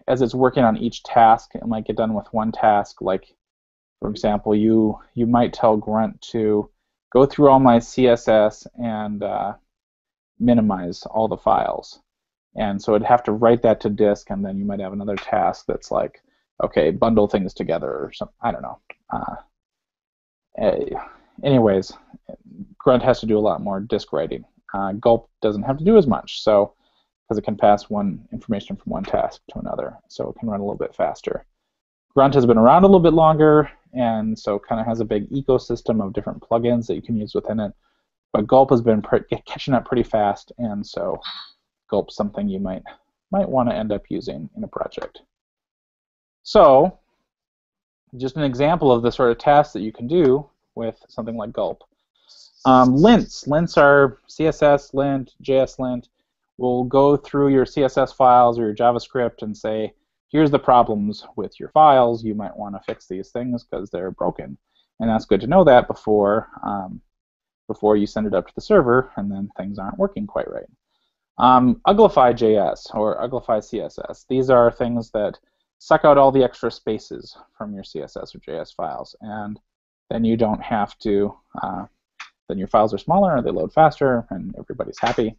S8: as it's working on each task, it might get done with one task. Like, for example, you might tell Grunt to go through all my CSS and minimize all the files. And so it'd have to write that to disk, and then you might have another task that's like, okay, bundle things together or something. I don't know. Anyways, Grunt has to do a lot more disk writing. Gulp doesn't have to do as much, so because it can pass information from one task to another, so it can run a little bit faster. Grunt has been around a little bit longer, and so kind of has a big ecosystem of different plugins that you can use within it. But Gulp has been catching up pretty fast, and so Gulp's something you might want to end up using in a project. So, just an example of the sort of tasks that you can do with something like Gulp. Lints. Lints are CSS lint, JS lint. We'll go through your CSS files or your JavaScript and say, here's the problems with your files. You might want to fix these things because they're broken. And that's good to know that before you send it up to the server and then things aren't working quite right. Uglify JS or Uglify CSS. These are things that suck out all the extra spaces from your CSS or JS files, and then you don't have to, then your files are smaller, they load faster, and everybody's happy.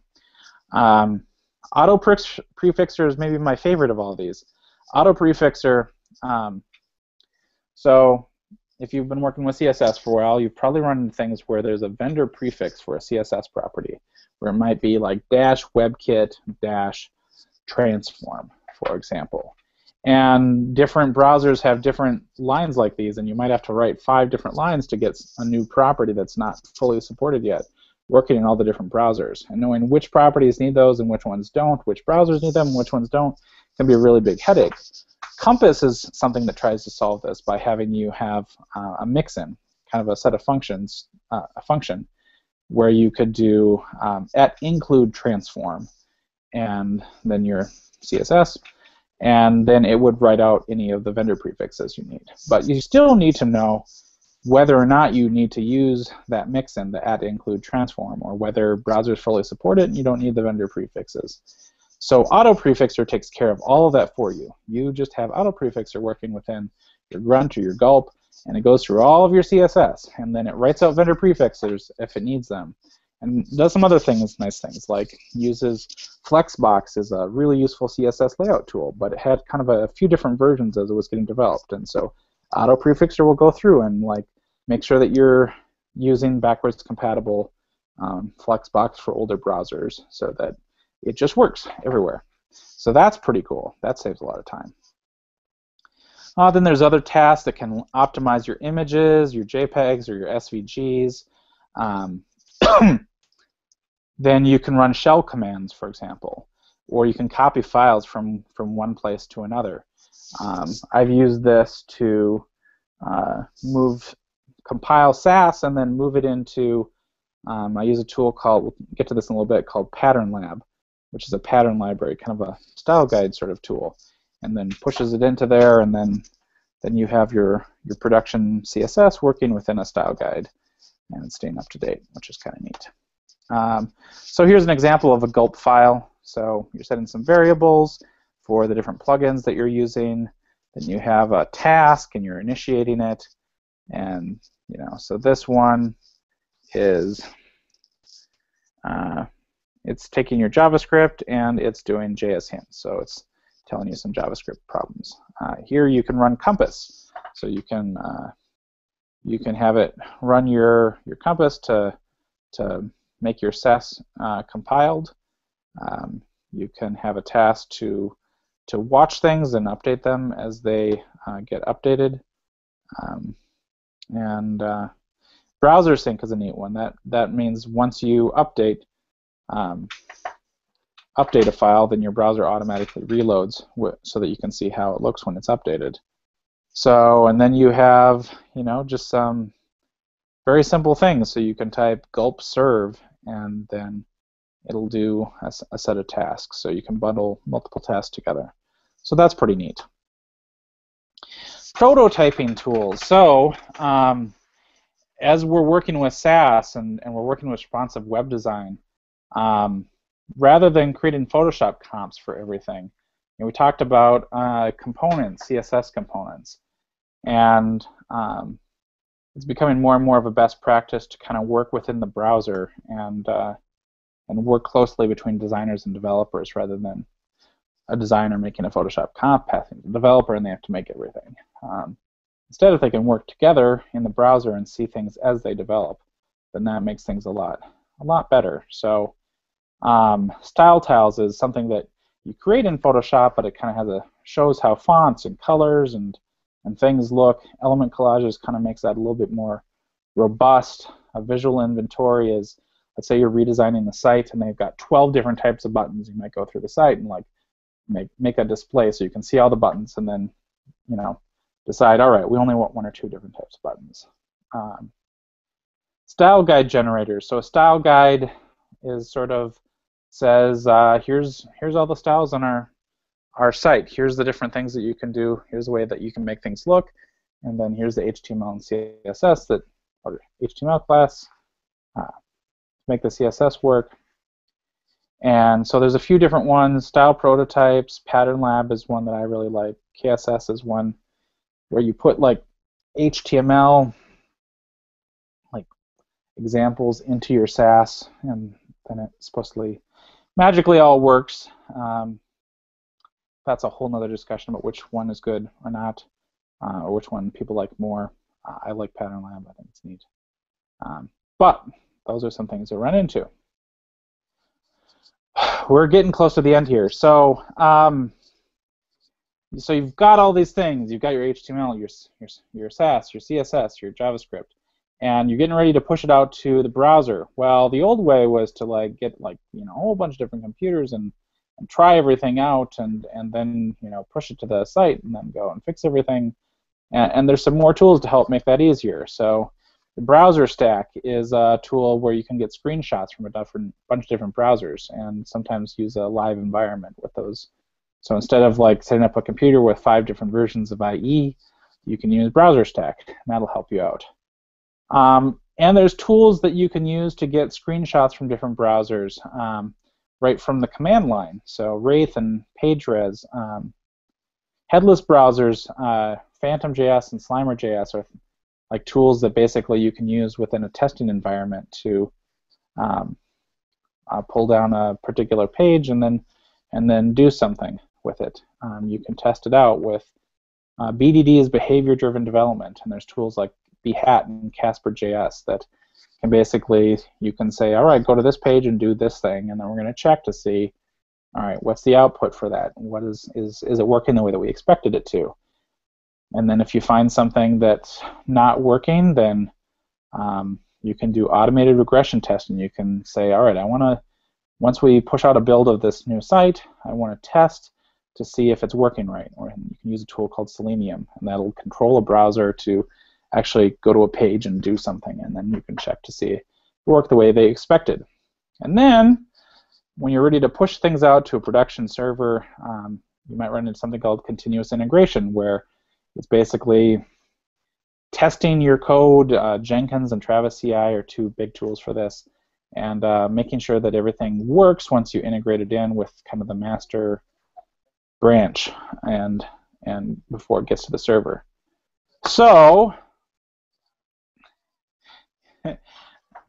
S8: Auto prefixer is maybe my favorite of all these. Auto prefixer, so if you've been working with CSS for a while, you've probably run into things where there's a vendor prefix for a CSS property, where it might be like -webkit -transform, for example. And different browsers have different lines like these, and you might have to write 5 different lines to get a new property that's not fully supported yet, working in all the different browsers. And knowing which properties need those and which ones don't, which browsers need them and which ones don't, can be a really big headache. Compass is something that tries to solve this by having you have a mix-in, kind of a set of functions, a function, where you could do @include transform, and then your CSS, and then it would write out any of the vendor prefixes you need. But you still need to know whether or not you need to use that mix-in, the @include transform, or whether browsers fully support it and you don't need the vendor prefixes. So auto prefixer takes care of all of that for you. You just have auto prefixer working within your Grunt or your Gulp, and it goes through all of your CSS, and then it writes out vendor prefixes if it needs them, and does some other things, nice things, like uses Flexbox is a really useful CSS layout tool, but it had kind of a few different versions as it was getting developed, and so auto prefixer will go through and like make sure that you're using backwards compatible Flexbox for older browsers so that it just works everywhere. So that's pretty cool. That saves a lot of time. Then there's other tasks that can optimize your images, your JPEGs, or your SVGs. Then you can run shell commands, for example, or you can copy files from one place to another. I've used this to compile Sass and then move it into, I use a tool called, we'll get to this in a little bit, called Pattern Lab, which is a pattern library, kind of a style guide sort of tool, and then pushes it into there, and then you have your production CSS working within a style guide, and it's staying up to date, which is kind of neat. So here's an example of a Gulp file. So you're setting some variables for the different plugins that you're using. Then you have a task, and you're initiating it, and so this one is it's taking your JavaScript and it's doing JS hints, so it's telling you some JavaScript problems. Here you can run Compass, so you can have it run your Compass to make your Sass compiled. You can have a task to watch things and update them as they get updated. And Browser sync is a neat one. That means once you update a file, then your browser automatically reloads so that you can see how it looks when it's updated. So, and then you have, just some very simple things. So you can type gulp serve, and then it'll do a set of tasks. So you can bundle multiple tasks together. So that's pretty neat. Prototyping tools. So as we're working with Sass and we're working with responsive web design, rather than creating Photoshop comps for everything, we talked about components, CSS components, and it's becoming more and more of a best practice to kind of work within the browser and work closely between designers and developers rather than a designer making a Photoshop comp passing to the developer and they have to make everything. Instead, if they can work together in the browser and see things as they develop, then that makes things a lot better. So style tiles is something that you create in Photoshop, but it kind of shows how fonts and colors and things look. Element collages kind of makes that a little bit more robust. A visual inventory is, let's say you're redesigning the site and they've got 12 different types of buttons. You might go through the site and like make a display so you can see all the buttons, and then decide, all right, we only want one or two different types of buttons. Style guide generators. So a style guide is sort of says, here's all the styles on our site. Here's the different things that you can do. Here's the way that you can make things look. And then here's the HTML and CSS or HTML class to make the CSS work. And so there's a few different ones. Style prototypes, Pattern Lab is one that I really like. KSS is one where you put like HTML like examples into your Sass, and then it supposedly magically all works. That's a whole nother discussion about which one is good or not, or which one people like more. I like Pattern Lab. I think it's neat. But those are some things to run into. We're getting close to the end here. So so you've got all these things. You've got your HTML, your Sass, your CSS, your JavaScript, and you're getting ready to push it out to the browser. Well, the old way was to get a whole bunch of different computers and try everything out, and then push it to the site and then go and fix everything. And there's some more tools to help make that easier. So the browser stack is a tool where you can get screenshots from a bunch of different browsers and sometimes use a live environment with those. So instead of setting up a computer with 5 different versions of IE, you can use browser stack, and that'll help you out. And there's tools that you can use to get screenshots from different browsers right from the command line. So Wraith and PageRes. Headless browsers, Phantom.js and Slimer.js are like tools that basically you can use within a testing environment to pull down a particular page and then do something with it. You can test it out with BDD is behavior-driven development, and there's tools like Behat and Casper.js that can basically, you can say, all right, go to this page and do this thing, and then we're going to check to see, all right, what's the output for that? What is it working the way that we expected it to? And then if you find something that's not working, then you can do automated regression testing. You can say, all right, once we push out a build of this new site, I want to test to see if it's working right. Or you can use a tool called Selenium, and that'll control a browser to actually go to a page and do something, and then you can check to see if it worked the way they expected. And then, when you're ready to push things out to a production server, you might run into something called continuous integration, where it's basically testing your code. Jenkins and Travis CI are 2 big tools for this, and making sure that everything works once you integrate it in with kind of the master branch and before it gets to the server. So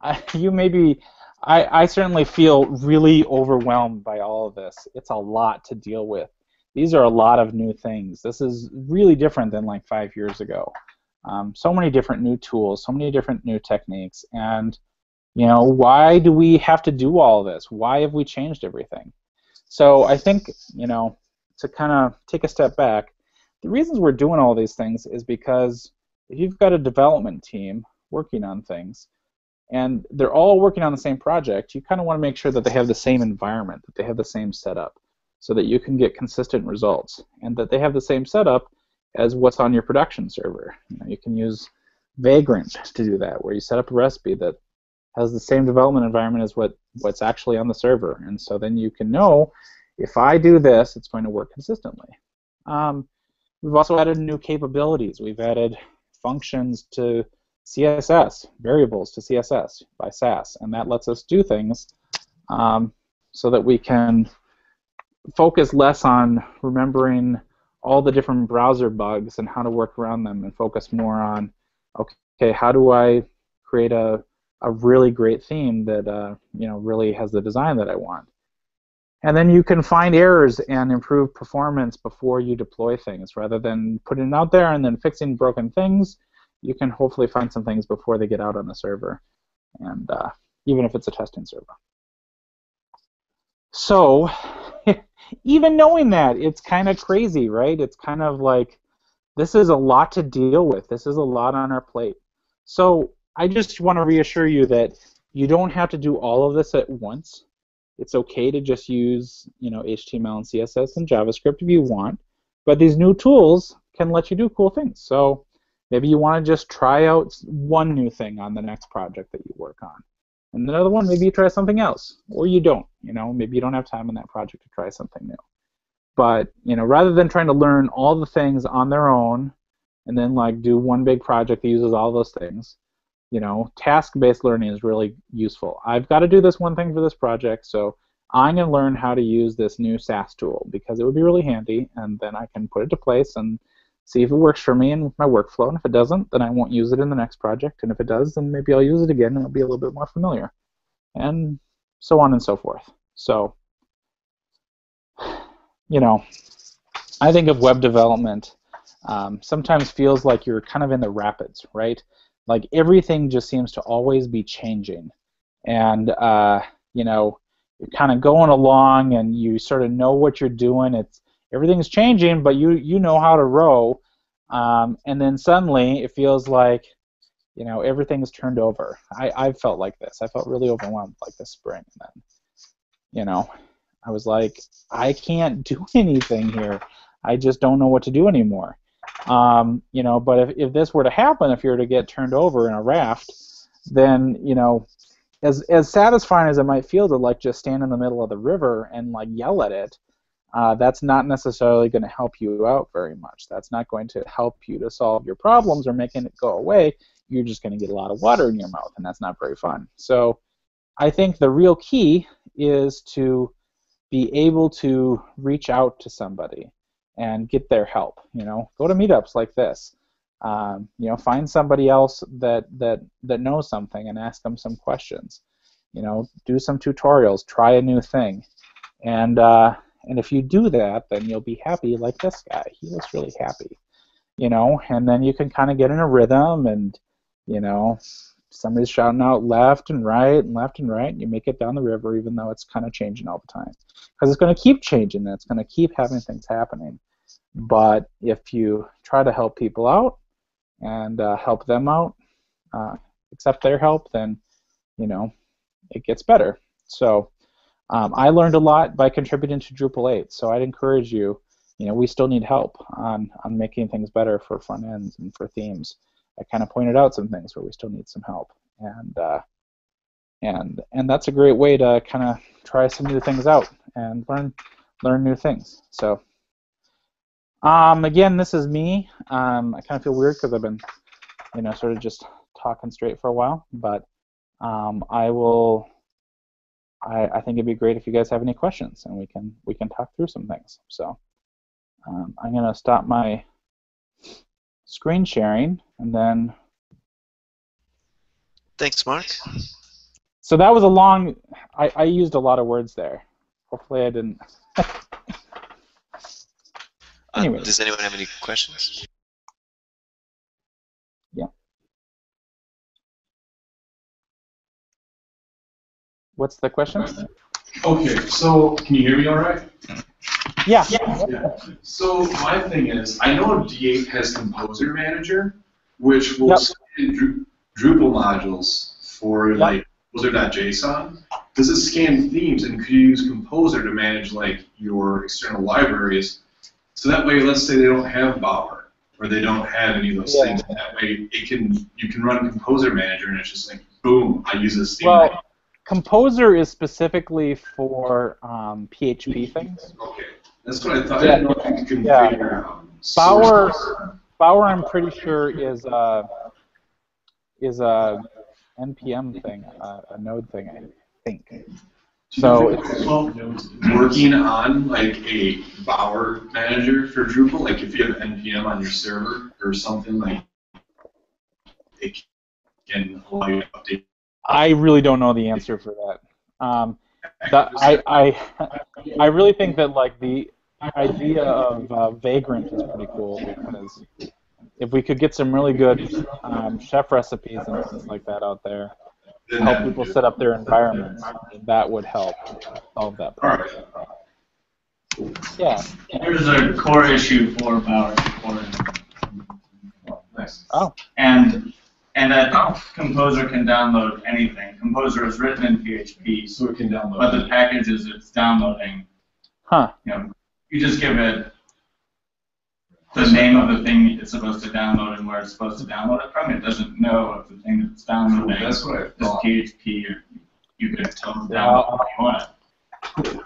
S8: I certainly feel really overwhelmed by all of this. It's a lot to deal with. These are a lot of new things. This is really different than like 5 years ago. So many different new tools, so many different new techniques, and why do we have to do all of this? Why have we changed everything? So I think, to kind of take a step back, the reasons we're doing all these things is because if you've got a development team, working on things, and they're all working on the same project, you kind of want to make sure that they have the same environment, that they have the same setup, so that you can get consistent results, and that they have the same setup as what's on your production server. You can use Vagrant to do that, where you set up a recipe that has the same development environment as what's actually on the server, and so then you can know if I do this, it's going to work consistently. We've also added new capabilities. We've added functions to CSS, variables to CSS by Sass, and that lets us do things so that we can focus less on remembering all the different browser bugs and how to work around them, and focus more on, okay, how do I create a really great theme that really has the design that I want. And then you can find errors and improve performance before you deploy things. Rather than putting it out there and then fixing broken things, you can hopefully find some things before they get out on the server, and even if it's a testing server. So even knowing that, it's kind of crazy, right? It's kind of like, this is a lot to deal with. This is a lot on our plate. So I just want to reassure you that you don't have to do all of this at once. It's okay to just use, HTML and CSS and JavaScript if you want, but these new tools can let you do cool things. So maybe you want to just try out one new thing on the next project that you work on, and another one, maybe you try something else, or you don't. Maybe you don't have time on that project to try something new. But rather than trying to learn all the things on their own and then do one big project that uses all those things, task-based learning is really useful. I've got to do this one thing for this project, so I'm going to learn how to use this new Sass tool because it would be really handy, and then I can put it to place and see if it works for me and my workflow, and if it doesn't, then I won't use it in the next project, and if it does, then maybe I'll use it again and it'll be a little bit more familiar, and so on and so forth. So, I think of web development sometimes feels like you're kind of in the rapids, right? Like everything just seems to always be changing, and you're kind of going along, and you sort of know what you're doing. Everything's changing, but you know how to row, and then suddenly it feels like everything is turned over. I've felt like this. I felt really overwhelmed this spring, and then I was like, I can't do anything here. I just don't know what to do anymore. But if this were to happen, if you were to get turned over in a raft, then as satisfying as it might feel to just stand in the middle of the river and yell at it, that's not necessarily going to help you out very much. That's not going to help you to solve your problems or making it go away. You're just going to get a lot of water in your mouth, and that's not very fun. So I think the real key is to be able to reach out to somebody and get their help. Go to meetups like this. Find somebody else that knows something and ask them some questions. Do some tutorials. Try a new thing, and if you do that, then you'll be happy like this guy. He looks really happy. And then you can kind of get in a rhythm, and somebody's shouting out left and right and left and right, and you make it down the river, even though it's kind of changing all the time, because it's going to keep changing and it's going to keep having things happening. But if you try to help people out and help them out, accept their help, then it gets better. So I learned a lot by contributing to Drupal 8. So I'd encourage you. We still need help on making things better for front ends and for themes. I kind of pointed out some things where we still need some help, and that's a great way to kind of try some new things out and learn new things. So. Again, this is me. I kind of feel weird because I've been, sort of just talking straight for a while. But I think it'd be great if you guys have any questions, and we can talk through some things. So I'm gonna stop my screen sharing, and then.
S1: Thanks, Mark.
S8: So that was a long. I used a lot of words there. Hopefully, I didn't. Anyway.
S1: Does anyone have any questions?
S8: Yeah. What's the question?
S12: Okay, so can you hear me all right?
S8: Yeah.
S12: Yeah. So my thing is, I know D8 has Composer Manager, which will
S7: Drupal modules for like composer.json. Does it scan themes, and could you use Composer to manage like your external libraries? So that way, let's say they don't have Bower or they don't have any of those things. And that way, you can run Composer Manager, and it's just like boom, I use this theme.
S8: Well, Composer is specifically for PHP things.
S7: Okay, that's what I thought. I didn't know if you could configure.
S8: Bower, I'm pretty sure is a NPM thing, a node thing, I think. So it's
S7: working on like a Bower manager for Drupal, like if you have NPM on your server or something, like it can allow you to update.
S8: I really don't know the answer for that. I really think that like the idea of Vagrant is pretty cool, because if we could get some really good chef recipes and things like that out there, help people set up their environments, that would help solve that problem. Yeah.
S13: There's a core issue for Bower.
S7: Nice.
S8: Oh.
S13: And that Composer can download anything. Composer is written in PHP,
S7: so it can download.
S13: But the packages it's downloading, you just give it the name of the thing it's supposed to download and where it's supposed to download it from. It doesn't know if the thing that's downloading is PHP, or you could tell it download what you want it.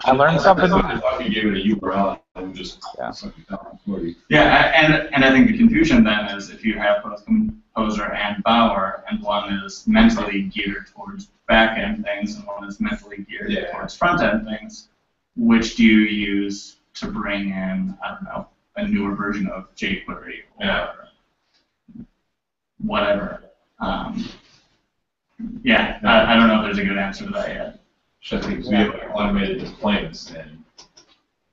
S8: I learned something.
S7: I thought you gave it a URL and just suck it down for you.
S13: Yeah, and I think the confusion then is if you have both Composer and Bower, and one is mentally geared towards back-end things and one is mentally geared towards front-end things, which do you use to bring in, I don't know, a newer version of jQuery or whatever? I don't know if there's a good answer to that yet.
S7: I think we have like automated deployments, and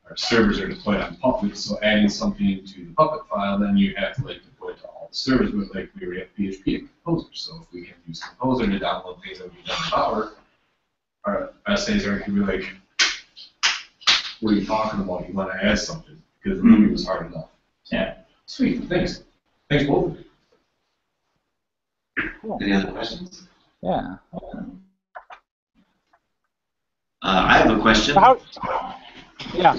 S7: our servers are deployed on Puppet, so adding something to the Puppet file, then you have to like deploy it to all the servers. But like we already have PHP and Composer, so if we can use Composer to download things that we've done in Bower, our essays are going to be like, what are you talking about? You want to add something, because the movie was hard enough.
S13: Yeah.
S7: Sweet, thanks. Thanks, both.
S8: Cool.
S1: Any other questions?
S8: Yeah.
S1: I have a question.
S8: Yeah.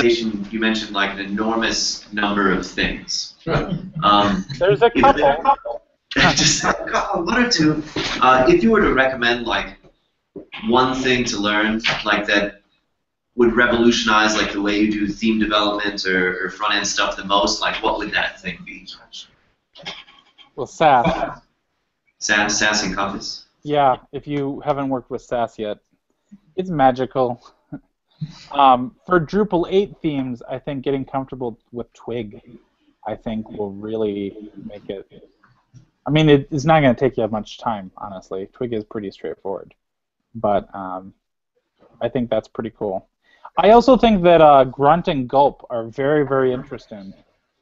S1: You mentioned like an enormous number of things.
S8: There's a couple.
S1: Just one or two. If you were to recommend like one thing to learn, like that would revolutionize like the way you do theme development or front end stuff the most, like what would that thing be?
S8: Well, Sass.
S1: Sass and Compass.
S8: Yeah, if you haven't worked with Sass yet, it's magical. For Drupal 8 themes, I think getting comfortable with Twig, I think, will really make it. I mean, it's not going to take you much time, honestly. Twig is pretty straightforward, but I think that's pretty cool. I also think that Grunt and Gulp are very, very interesting.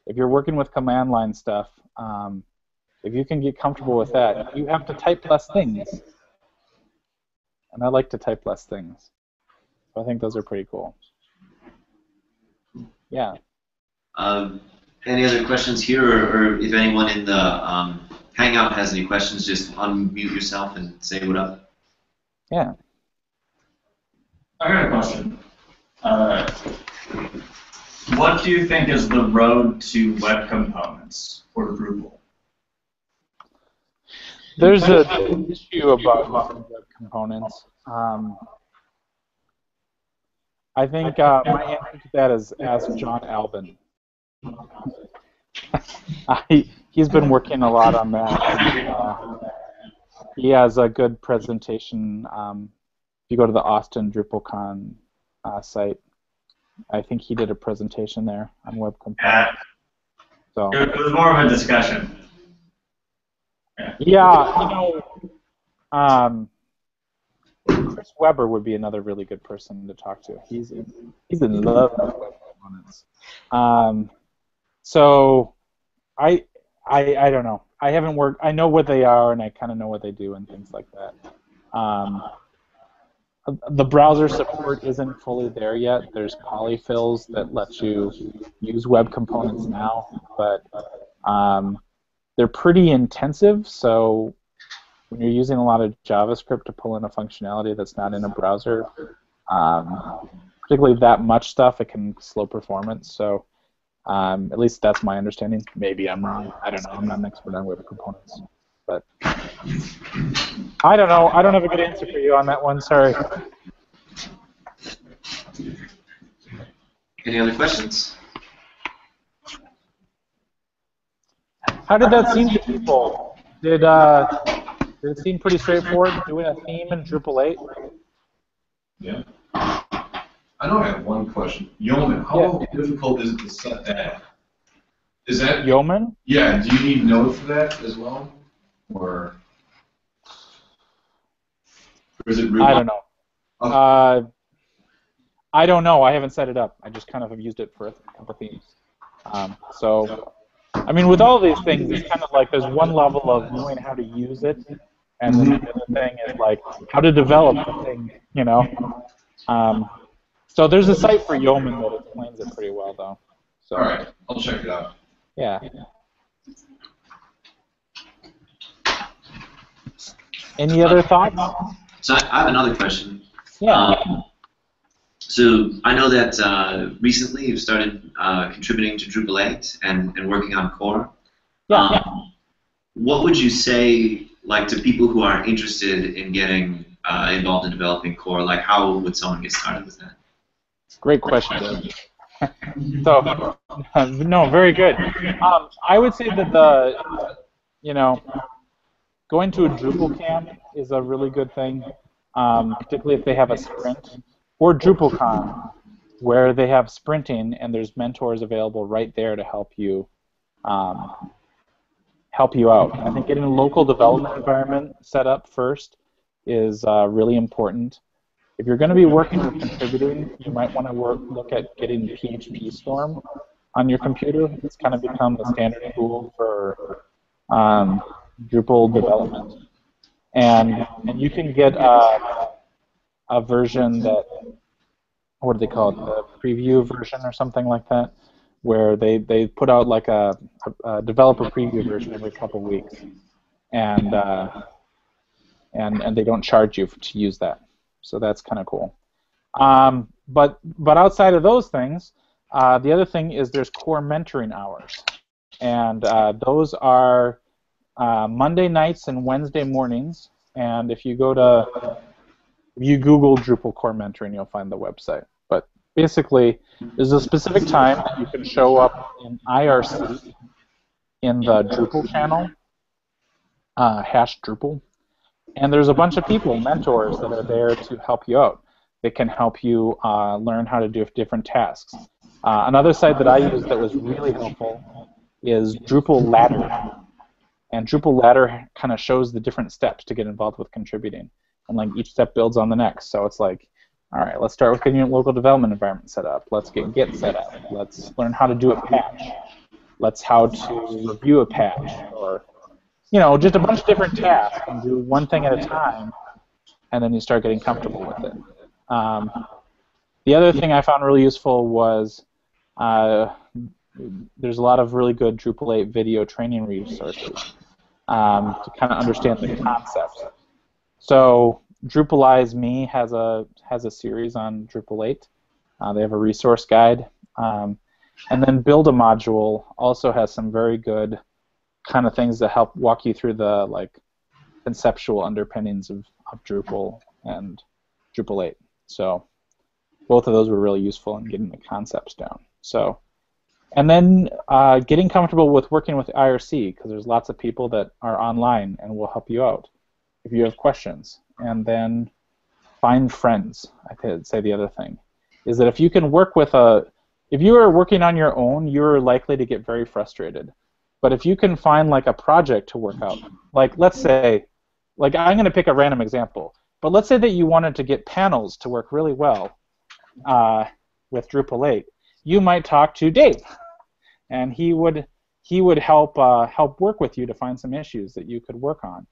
S8: If you're working with command line stuff, if you can get comfortable with that, you have to type less things. And I like to type less things. So I think those are pretty cool. Yeah.
S1: Any other questions here, or if anyone in the Hangout has any questions, just unmute yourself and say what up.
S8: Yeah.
S13: I got a question. What do you think is the road to web components for Drupal?
S8: There's an issue about web components. I think my answer to that is ask John Albin. He's been working a lot on that. He has a good presentation. If you go to the Austin DrupalCon site, I think he did a presentation there on web components. So
S13: it was more of a discussion.
S8: Yeah, Chris Weber would be another really good person to talk to. He's in love with web components. So I don't know. I haven't worked. I know what they are, and I kind of know what they do and things like that. The browser support isn't fully there yet. There's polyfills that let you use web components now, but they're pretty intensive, so when you're using a lot of JavaScript to pull in a functionality that's not in a browser, particularly that much stuff, it can slow performance. So at least that's my understanding. Maybe I'm wrong. I don't know. I'm not an expert on web components. But I don't know. I don't have a good answer for you on that one. Sorry.
S1: Any other questions?
S8: How did that seem to people? Did it seem pretty straightforward doing a theme in Drupal 8?
S9: Yeah. I know I have one question. Yeoman, how difficult is it to set that? Is that
S8: Yeoman?
S9: Yeah. Do you need Node for that as well, or is it really?
S8: I don't know. I don't know. I haven't set it up. I just kind of have used it for a couple themes. So, I mean, with all these things, it's kind of like there's one level of knowing how to use it, and then the other thing is like how to develop the thing, you know. So there's a site for Yeoman that explains it pretty well, though. So,
S9: all right, I'll check it out.
S8: Yeah. Any other thoughts?
S1: So I have another question.
S8: Yeah.
S1: So I know that recently you've started contributing to Drupal 8 and working on core.
S8: Yeah.
S1: What would you say, like, to people who are interested in getting involved in developing core? Like, how would someone get started with that?
S8: Great question. So, no, very good. I would say that going to a Drupal camp is a really good thing, particularly if they have a sprint, or DrupalCon, where they have sprinting and there's mentors available right there to help you out. I think getting a local development environment set up first is really important. If you're going to be working with contributing, you might want to look at getting PHP Storm on your computer. It's kind of become the standard tool for Drupal development. And you can get a version that, what do they call it, the preview version or something like that, where they put out like a developer preview version every couple of weeks, and they don't charge you to use that. So that's kind of cool. But outside of those things, the other thing is there's core mentoring hours, and those are Monday nights and Wednesday mornings. And if you Google Drupal core mentoring, you'll find the website. But basically, there's a specific time that you can show up in IRC in the Drupal channel, #Drupal. And there's a bunch of people, mentors, that are there to help you out. They can help you learn how to do different tasks. Another site that I used that was really helpful is Drupal Ladder. And Drupal Ladder kind of shows the different steps to get involved with contributing. And like each step builds on the next. So it's like, all right, let's start with getting your local development environment set up. Let's get Git set up. Let's learn how to do a patch. Let's how to review a patch, or just a bunch of different tasks, and do one thing at a time, and then you start getting comfortable with it. The other thing I found really useful was there's a lot of really good Drupal 8 video training resources to kind of understand the concepts. So Drupalize Me has a series on Drupal 8. They have a resource guide. And then Build a Module also has some very good kind of things that help walk you through the conceptual underpinnings of Drupal and Drupal 8. So both of those were really useful in getting the concepts down. So, and then getting comfortable with working with IRC, because there's lots of people that are online and will help you out if you have questions. And then find friends. I could say the other thing is that if you can work with if you are working on your own, you're likely to get very frustrated. But if you can find like a project to work out, like let's say, like I'm going to pick a random example, but let's say that you wanted to get panels to work really well with Drupal 8, you might talk to Dave, and he would help work with you to find some issues that you could work on,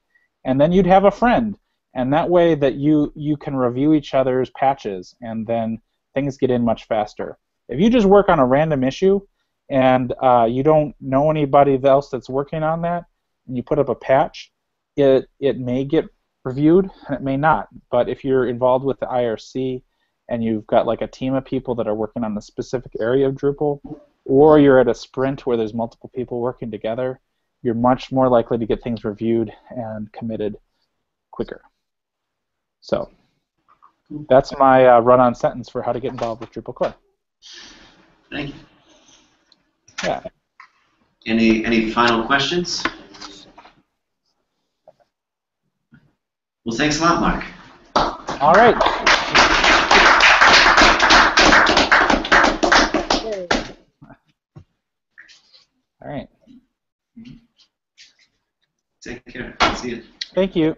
S8: and then you'd have a friend, and that way that you can review each other's patches, and then things get in much faster. If you just work on a random issue and you don't know anybody else that's working on that, and you put up a patch, it may get reviewed and it may not. But if you're involved with the IRC and you've got like a team of people that are working on a specific area of Drupal, or you're at a sprint where there's multiple people working together, you're much more likely to get things reviewed and committed quicker. So that's my run-on sentence for how to get involved with Drupal core.
S1: Thank you.
S8: Yeah.
S1: Any final questions? Well, thanks a lot, Mark.
S8: All right. All right.
S1: Take care. See you.
S8: Thank you.